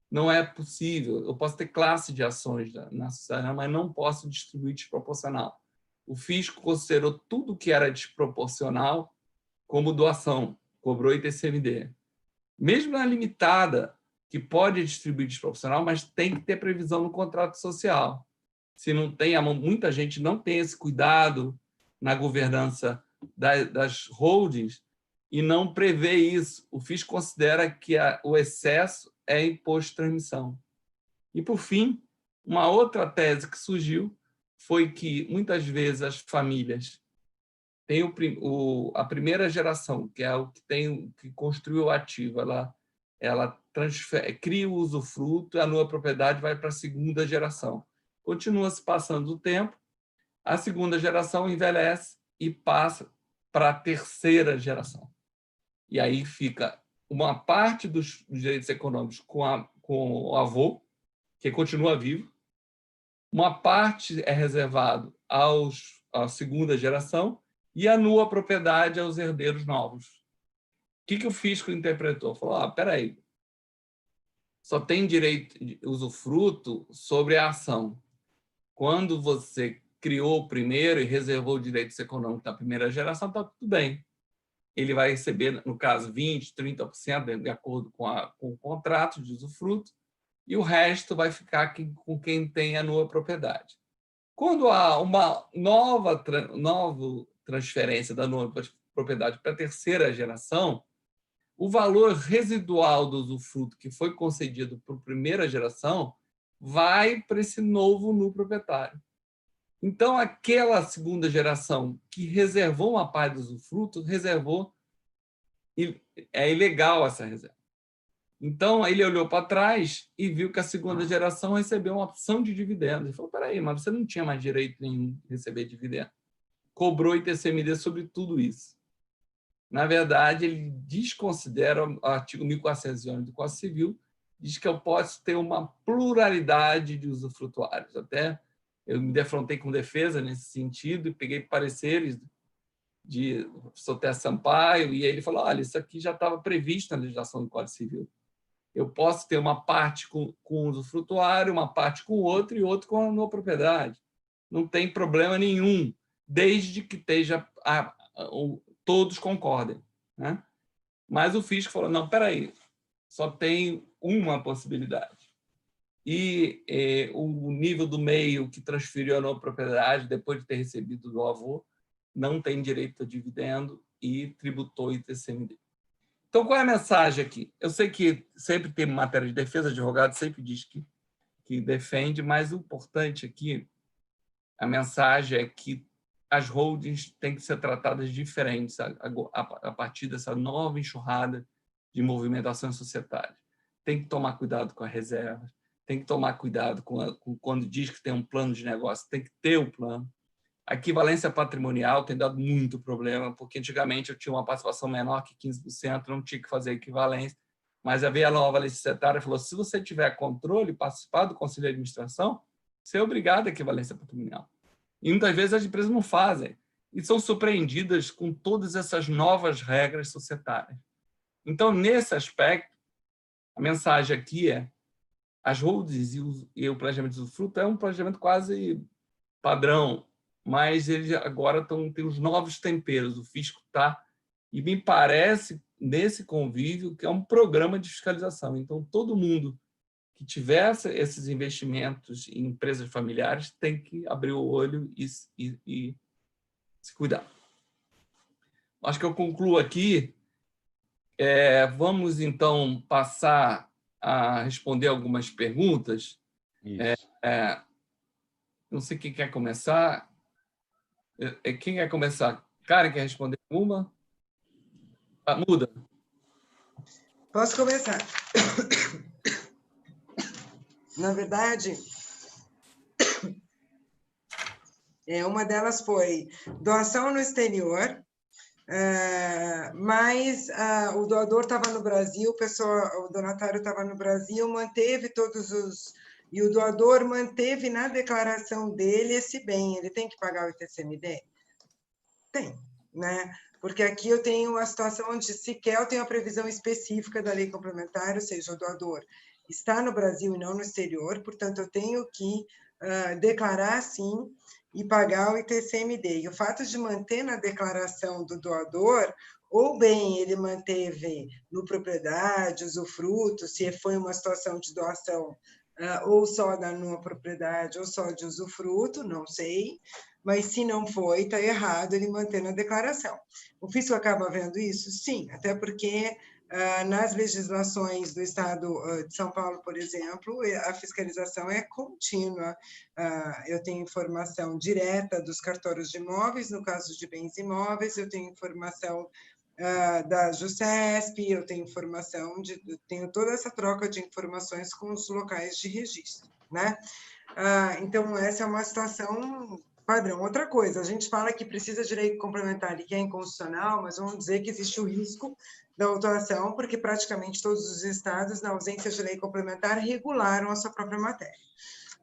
Não é possível. Eu posso ter classe de ações na sociedade, mas não posso distribuir desproporcional. O fisco considerou tudo que era desproporcional como doação, cobrou ITCMD. Mesmo na limitada, que pode distribuir desproporcional, mas tem que ter previsão no contrato social. Se não tem, muita gente não tem esse cuidado na governança das holdings e não prevê isso. O fisco considera que o excesso é imposto de transmissão. E, por fim, uma outra tese que surgiu foi que, muitas vezes, as famílias têm a primeira geração, que é o que construiu o ativo, ela cria o usufruto, a nova propriedade vai para a segunda geração. Continua se passando o tempo, a segunda geração envelhece e passa para a terceira geração. E aí fica uma parte dos direitos econômicos com o avô, que continua vivo, uma parte é reservado à segunda geração e a nua propriedade aos herdeiros novos. O que o fisco interpretou? Falou, espera aí, só tem direito de usufruto sobre a ação. Quando você criou o primeiro e reservou direitos econômicos da primeira geração, está tudo bem. Ele vai receber, no caso, 20%, 30%, de acordo com o contrato de usufruto, e o resto vai ficar com quem tem a nova propriedade. Quando há uma nova transferência da nova propriedade para a terceira geração, o valor residual do usufruto que foi concedido para a primeira geração vai para esse novo proprietário. Então, aquela segunda geração que reservou uma parte do usufruto, reservou, e é ilegal essa reserva. Então, ele olhou para trás e viu que a segunda geração recebeu uma opção de dividendos. Ele falou, peraí, mas você não tinha mais direito nenhum de receber dividendos. Cobrou ITCMD sobre tudo isso. Na verdade, ele desconsidera o artigo 1411 do Código Civil, diz que eu posso ter uma pluralidade de usufrutuários. Até eu me defrontei com defesa nesse sentido e peguei pareceres de Soter Sampaio, e ele falou, olha, isso aqui já estava previsto na legislação do Código Civil. Eu posso ter uma parte com o usufrutuário, uma parte com o outro e outro com a nova propriedade. Não tem problema nenhum, desde que todos concordem, né? Mas o fisco falou, não, espera aí, só tem uma possibilidade. E o nível do meio que transferiu a nova propriedade, depois de ter recebido do avô, não tem direito a dividendo e tributou ITCMD. Então, qual é a mensagem aqui? Eu sei que sempre tem matéria de defesa, advogado sempre diz que defende, mas o importante aqui, a mensagem é que as holdings têm que ser tratadas diferentes a partir dessa nova enxurrada de movimentação societária. Tem que tomar cuidado com a reserva, tem que tomar cuidado quando diz que tem um plano de negócio, tem que ter o plano, A equivalência patrimonial tem dado muito problema, porque antigamente eu tinha uma participação menor que 15%, não tinha que fazer equivalência, mas a nova lei societária falou, se você tiver controle, participar do conselho de administração, você é obrigado à equivalência patrimonial. E muitas vezes as empresas não fazem, e são surpreendidas com todas essas novas regras societárias. Então, nesse aspecto, a mensagem aqui é as holdings e o planejamento de usufruto é um planejamento quase padrão, mas eles agora têm os novos temperos, o fisco está, e me parece, nesse convívio, que é um programa de fiscalização. Então, todo mundo que tivesse esses investimentos em empresas familiares tem que abrir o olho e se cuidar. Acho que eu concluo aqui. Vamos, então, passar a responder algumas perguntas. Não sei quem quer começar. Quem quer começar? Karen, quer responder uma? Muda. Posso começar? Na verdade, uma delas foi doação no exterior, mas o doador estava no Brasil, o donatário estava no Brasil, manteve todos os... E o doador manteve na declaração dele esse bem. Ele tem que pagar o ITCMD? Tem, né? Porque aqui eu tenho a situação onde sequer eu tenho a previsão específica da lei complementar, ou seja, o doador está no Brasil e não no exterior, portanto, eu tenho que declarar, sim, e pagar o ITCMD. E o fato de manter na declaração do doador, ou bem ele manteve no propriedade, usufruto, se foi uma situação de doação ou só da numa propriedade, ou só de usufruto, não sei, mas se não foi, está errado ele manter na declaração. O fisco acaba vendo isso? Sim, até porque nas legislações do Estado de São Paulo, por exemplo, a fiscalização é contínua. Eu tenho informação direta dos cartórios de imóveis, no caso de bens imóveis, eu tenho informação da JUSESP, eu tenho eu tenho toda essa troca de informações com os locais de registro, né? Então, essa é uma situação padrão. Outra coisa, a gente fala que precisa de lei complementar e que é inconstitucional, mas vamos dizer que existe o risco da autuação, porque praticamente todos os estados, na ausência de lei complementar, regularam a sua própria matéria,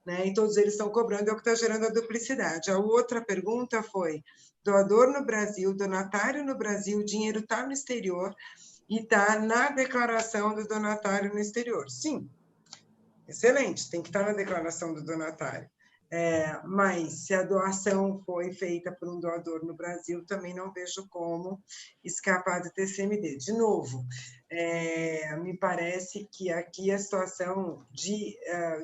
né? E todos eles estão cobrando, é o que está gerando a duplicidade. A outra pergunta foi: doador no Brasil, donatário no Brasil, o dinheiro está no exterior e está na declaração do donatário no exterior. Sim, excelente, tem que estar na declaração do donatário. Mas se a doação foi feita por um doador no Brasil, também não vejo como escapar do TCMD. De novo, me parece que aqui a situação de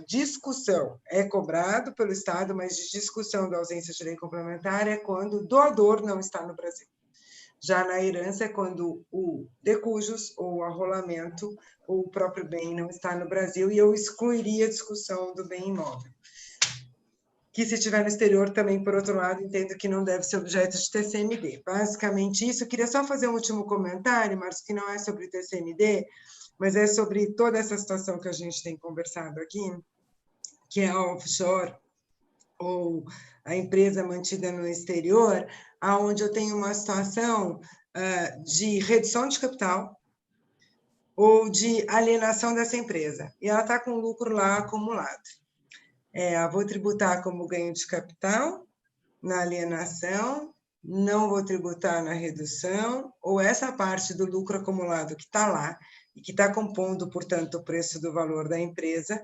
discussão é cobrado pelo Estado, mas de discussão da ausência de lei complementar é quando o doador não está no Brasil. Já na herança é quando o de cujus ou o arrolamento ou o próprio bem não está no Brasil, e eu excluiria a discussão do bem imóvel. Que se estiver no exterior também, por outro lado, entendo que não deve ser objeto de TCMD. Basicamente isso. Eu queria só fazer um último comentário, Marcos, que não é sobre TCMD, mas é sobre toda essa situação que a gente tem conversado aqui, que é a offshore, ou a empresa mantida no exterior, onde eu tenho uma situação de redução de capital ou de alienação dessa empresa, e ela está com lucro lá acumulado. Vou tributar como ganho de capital na alienação, não vou tributar na redução, ou essa parte do lucro acumulado que está lá e que está compondo, portanto, o preço do valor da empresa,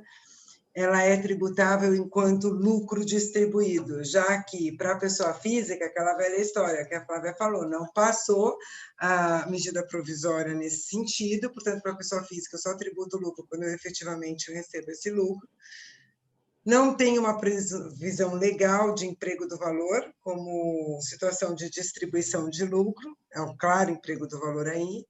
ela é tributável enquanto lucro distribuído, já que, para a pessoa física, aquela velha história que a Flávia falou, não passou a medida provisória nesse sentido, portanto, para a pessoa física, eu só tributo o lucro quando eu efetivamente recebo esse lucro. Não tem uma previsão legal de emprego do valor, como situação de distribuição de lucro, é um claro emprego do valor aí,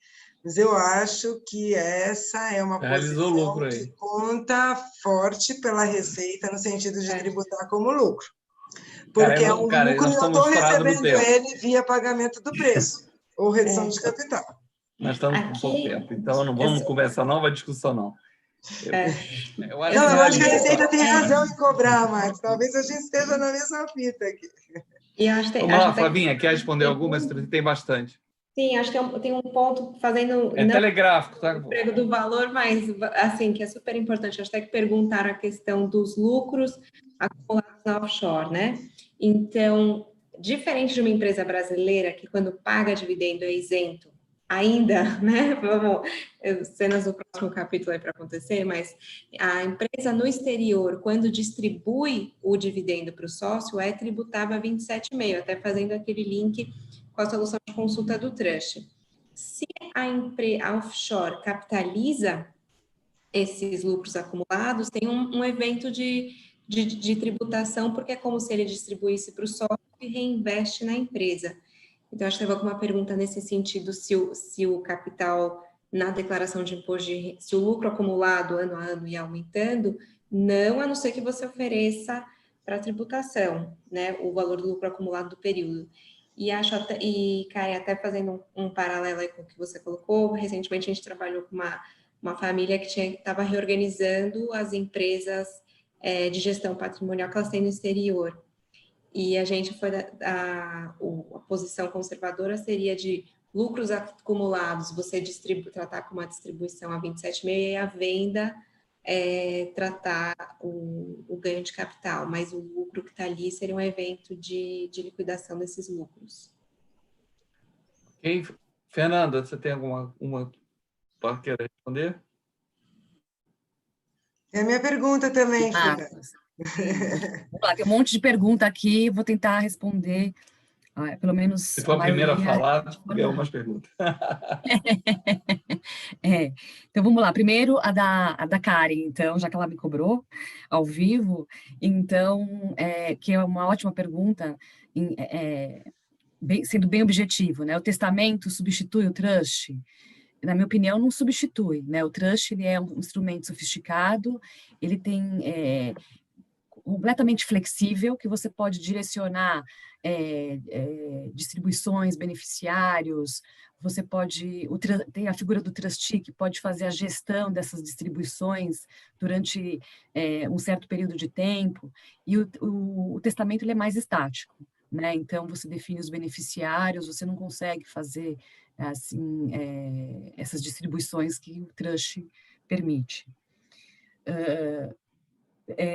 mas eu acho que essa é uma posição que conta forte pela Receita, no sentido de tributar como lucro. Porque é um lucro e eu estou recebendo ele via pagamento do preço, ou redução de capital. Nós estamos com pouco tempo, então não vamos começar nova discussão, não. Eu acho que a Receita tem razão em cobrar, Marcos. Talvez a gente esteja na mesma fita aqui. E acho que Vamos lá, Flavinha, quer responder algumas? Tem bastante. Sim, acho que tem um ponto fazendo... É telegráfico, tá? Emprego do valor, mas, assim, que é super importante. Acho até que perguntaram a questão dos lucros acumulados na offshore, né? Então, diferente de uma empresa brasileira, que quando paga dividendo é isento, ainda, né? Vamos, cenas do próximo capítulo aí para acontecer, mas a empresa no exterior, quando distribui o dividendo para o sócio, é tributável a 27,5%, até fazendo aquele link com a solução de consulta do Trust. Se a offshore capitaliza esses lucros acumulados, tem um evento de tributação, porque é como se ele distribuísse para o sócio e reinveste na empresa. Então, acho que teve alguma pergunta nesse sentido, se o capital na declaração de imposto se o lucro acumulado ano a ano ia aumentando, não, a não ser que você ofereça para tributação, né, o valor do lucro acumulado do período. E acho até, Kai, até fazendo um paralelo aí com o que você colocou, recentemente a gente trabalhou com uma família que estava reorganizando as empresas de gestão patrimonial que elas têm no exterior. E a gente foi, a posição conservadora seria de lucros acumulados, você tratar com uma distribuição a 27,5% e a venda tratar o ganho de capital, mas o lucro que está ali seria um evento de liquidação desses lucros. Ok. Fernanda, você tem alguma para querer responder? É a minha pergunta também, Fernanda. Vamos lá, tem um monte de pergunta aqui, vou tentar responder, pelo menos Se for a primeira a falar, ganhou umas perguntas. Então, vamos lá. Primeiro, a da Karen, então, já que ela me cobrou ao vivo, então, que é uma ótima pergunta, sendo bem objetivo, né? O testamento substitui o trust? Na minha opinião, não substitui, né? O trust, ele é um instrumento sofisticado, ele tem completamente flexível, que você pode direcionar distribuições, beneficiários, você pode, tem a figura do trustee, que pode fazer a gestão dessas distribuições durante um certo período de tempo, e o testamento ele é mais estático, né? Então, você define os beneficiários, você não consegue fazer assim, essas distribuições que o trust permite.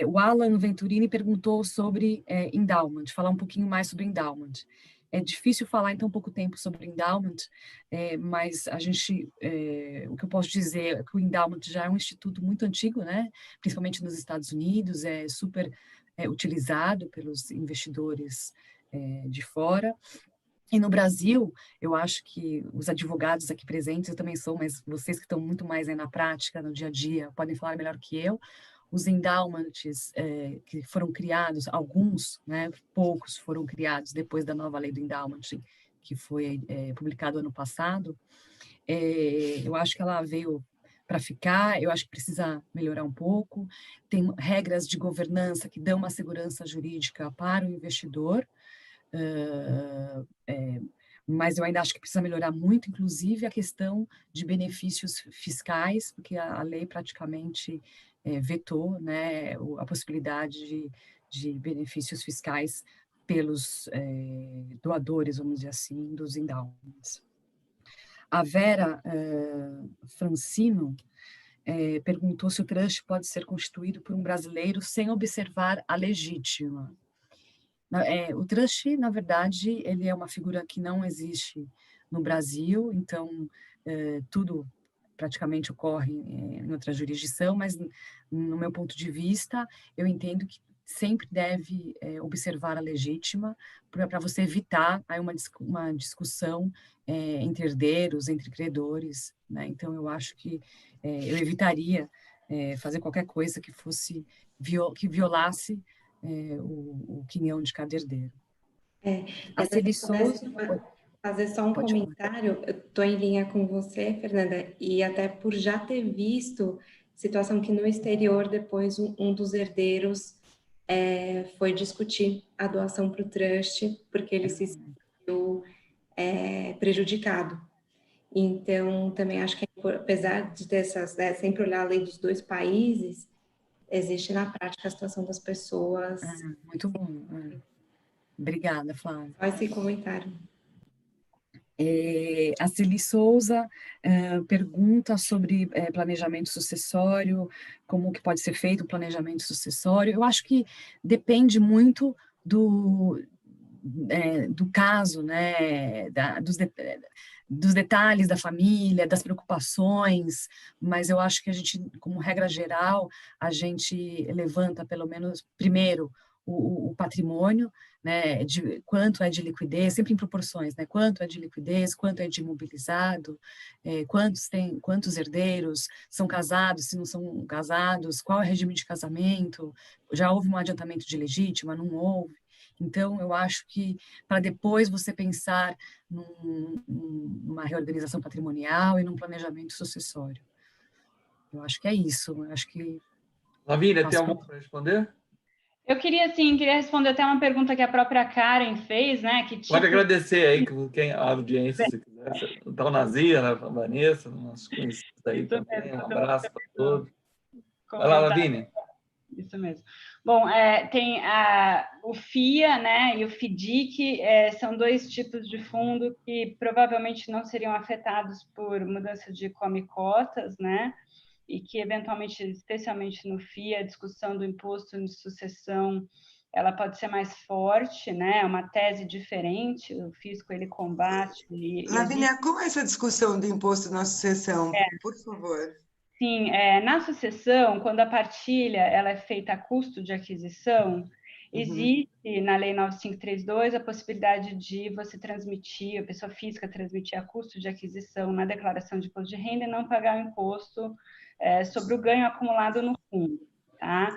O Alan Venturini perguntou sobre endowment, falar um pouquinho mais sobre endowment. É difícil falar em tão pouco tempo sobre endowment, mas o que eu posso dizer é que o endowment já é um instituto muito antigo, né? Principalmente nos Estados Unidos, é super utilizado pelos investidores de fora. E no Brasil, eu acho que os advogados aqui presentes, eu também sou, mas vocês que estão muito mais na prática, no dia a dia, podem falar melhor que eu. Os endowments que foram criados, alguns, né, poucos foram criados depois da nova lei do endowment, que foi publicado ano passado. Eu acho que ela veio para ficar, eu acho que precisa melhorar um pouco. Tem regras de governança que dão uma segurança jurídica para o investidor, mas eu ainda acho que precisa melhorar muito, inclusive a questão de benefícios fiscais, porque a lei praticamente vetou, né, a possibilidade de benefícios fiscais pelos doadores, vamos dizer assim, dos endowments. A Vera Francino perguntou se o trust pode ser constituído por um brasileiro sem observar a legítima. O trust, na verdade, ele é uma figura que não existe no Brasil, então tudo praticamente ocorre em outra jurisdição, mas no meu ponto de vista, eu entendo que sempre deve observar a legítima para você evitar aí uma discussão entre herdeiros, entre credores, né? Então eu acho que eu evitaria fazer qualquer coisa que fosse que violasse o quinhão de cada herdeiro. A Celiçoso... Fazer só um comentário, eu estou em linha com você, Fernanda, e até por já ter visto situação que no exterior, depois um dos herdeiros foi discutir a doação para o trust, porque ele se sentiu prejudicado. Então, também acho que, apesar de ter sempre olhar a lei dos dois países, existe na prática a situação das pessoas. Muito bom. Obrigada, Flávia. Só esse comentário. A Celi Souza pergunta sobre planejamento sucessório, como que pode ser feito o planejamento sucessório. Eu acho que depende muito do caso, né, dos detalhes da família, das preocupações, mas eu acho que a gente, como regra geral, a gente levanta pelo menos, primeiro, o patrimônio, né, de quanto é de liquidez, sempre em proporções, né, quanto é de liquidez, quanto é de imobilizado, quantos herdeiros são casados, se não são casados, qual é o regime de casamento, já houve um adiantamento de legítima, não houve. Então, eu acho que para depois você pensar numa reorganização patrimonial e num planejamento sucessório. Eu acho que é isso. Eu acho que... Lavínia, tem algo para responder? Eu queria responder até uma pergunta que a própria Karen fez, né? Pode agradecer aí quem a audiência, se quiser. Então, o Nazir, a Vanessa, nossos conhecidos aí também. Um abraço para todos. Vai lá, Lavínia. Isso mesmo. Bom, tem o FIA, né, e o FDIC, são dois tipos de fundo que provavelmente não seriam afetados por mudança de come-cotas, né, e que eventualmente, especialmente no FIA, a discussão do imposto de sucessão, ela pode ser mais forte, né, é uma tese diferente, o fisco ele combate... Lavínia, como é essa discussão do imposto na sucessão? Por favor. Sim, na sucessão, quando a partilha ela é feita a custo de aquisição, existe na Lei 9532 a possibilidade de você transmitir, a pessoa física transmitir a custo de aquisição na declaração de imposto de renda e não pagar o imposto sobre o ganho acumulado no fundo. Tá?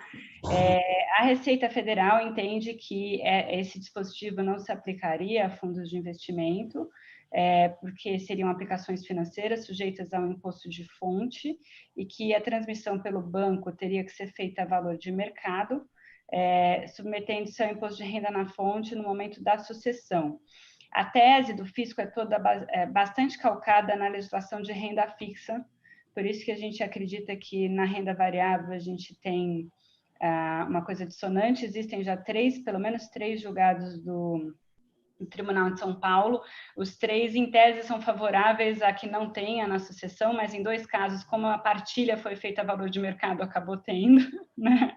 A Receita Federal entende que esse dispositivo não se aplicaria a fundos de investimento, porque seriam aplicações financeiras sujeitas ao imposto de fonte e que a transmissão pelo banco teria que ser feita a valor de mercado, submetendo-se ao imposto de renda na fonte no momento da sucessão. A tese do fisco é toda bastante calcada na legislação de renda fixa, por isso que a gente acredita que na renda variável a gente tem uma coisa dissonante, existem já pelo menos três julgados do Tribunal de São Paulo, os três, em tese, são favoráveis a que não tenha na sucessão, mas em dois casos, como a partilha foi feita a valor de mercado, acabou tendo, né?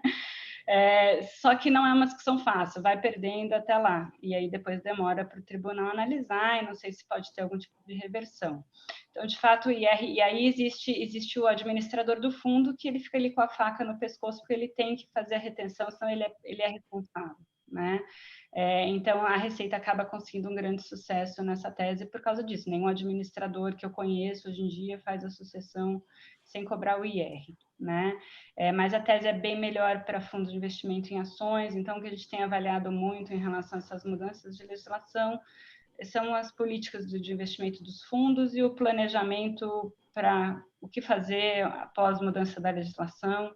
Só que não é uma discussão fácil, vai perdendo até lá, e aí depois demora para o tribunal analisar, e não sei se pode ter algum tipo de reversão. Então, de fato, e aí existe o administrador do fundo, que ele fica ali com a faca no pescoço, porque ele tem que fazer a retenção, senão ele é responsável, né? Então, a Receita acaba conseguindo um grande sucesso nessa tese por causa disso. Nenhum administrador que eu conheço hoje em dia faz a sucessão sem cobrar o IR, né? Mas a tese é bem melhor para fundos de investimento em ações, então o que a gente tem avaliado muito em relação a essas mudanças de legislação são as políticas de investimento dos fundos e o planejamento para o que fazer após mudança da legislação,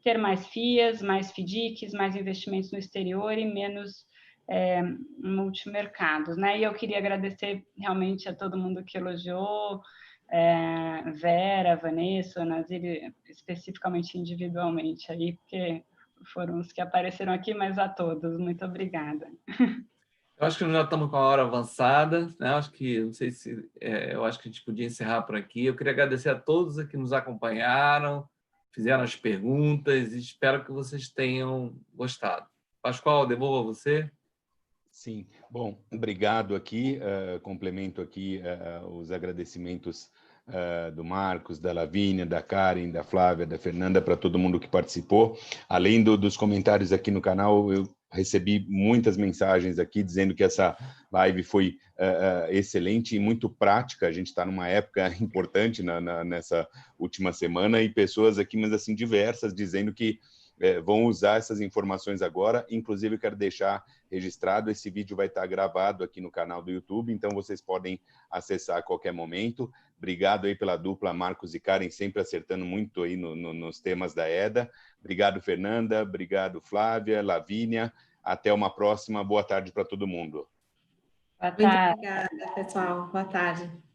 ter mais FIAs, mais FDICs, mais investimentos no exterior e menos multimercados, né? E eu queria agradecer realmente a todo mundo que elogiou, Vera, Vanessa, Nazir, especificamente individualmente aí, porque foram os que apareceram aqui, mas a todos, muito obrigada. Eu acho que nós já estamos com a hora avançada, né? Acho que, não sei se, eu acho que a gente podia encerrar por aqui. Eu queria agradecer a todos que nos acompanharam, fizeram as perguntas e espero que vocês tenham gostado. Pascoal, devolvo a você. Sim, bom, obrigado aqui, complemento aqui os agradecimentos do Marcos, da Lavínia, da Karen, da Flávia, da Fernanda, para todo mundo que participou. Além dos comentários aqui no canal, eu recebi muitas mensagens aqui dizendo que essa live foi excelente e muito prática. A gente está numa época importante nessa última semana e pessoas aqui, mas assim, diversas, dizendo que vão usar essas informações agora. Inclusive, eu quero deixar registrado, esse vídeo vai estar gravado aqui no canal do YouTube, então vocês podem acessar a qualquer momento. Obrigado aí pela dupla Marcos e Karen, sempre acertando muito aí nos temas da EDA. Obrigado, Fernanda. Obrigado, Flávia, Lavínia. Até uma próxima. Boa tarde para todo mundo. Boa tarde. Muito obrigada, pessoal. Boa tarde.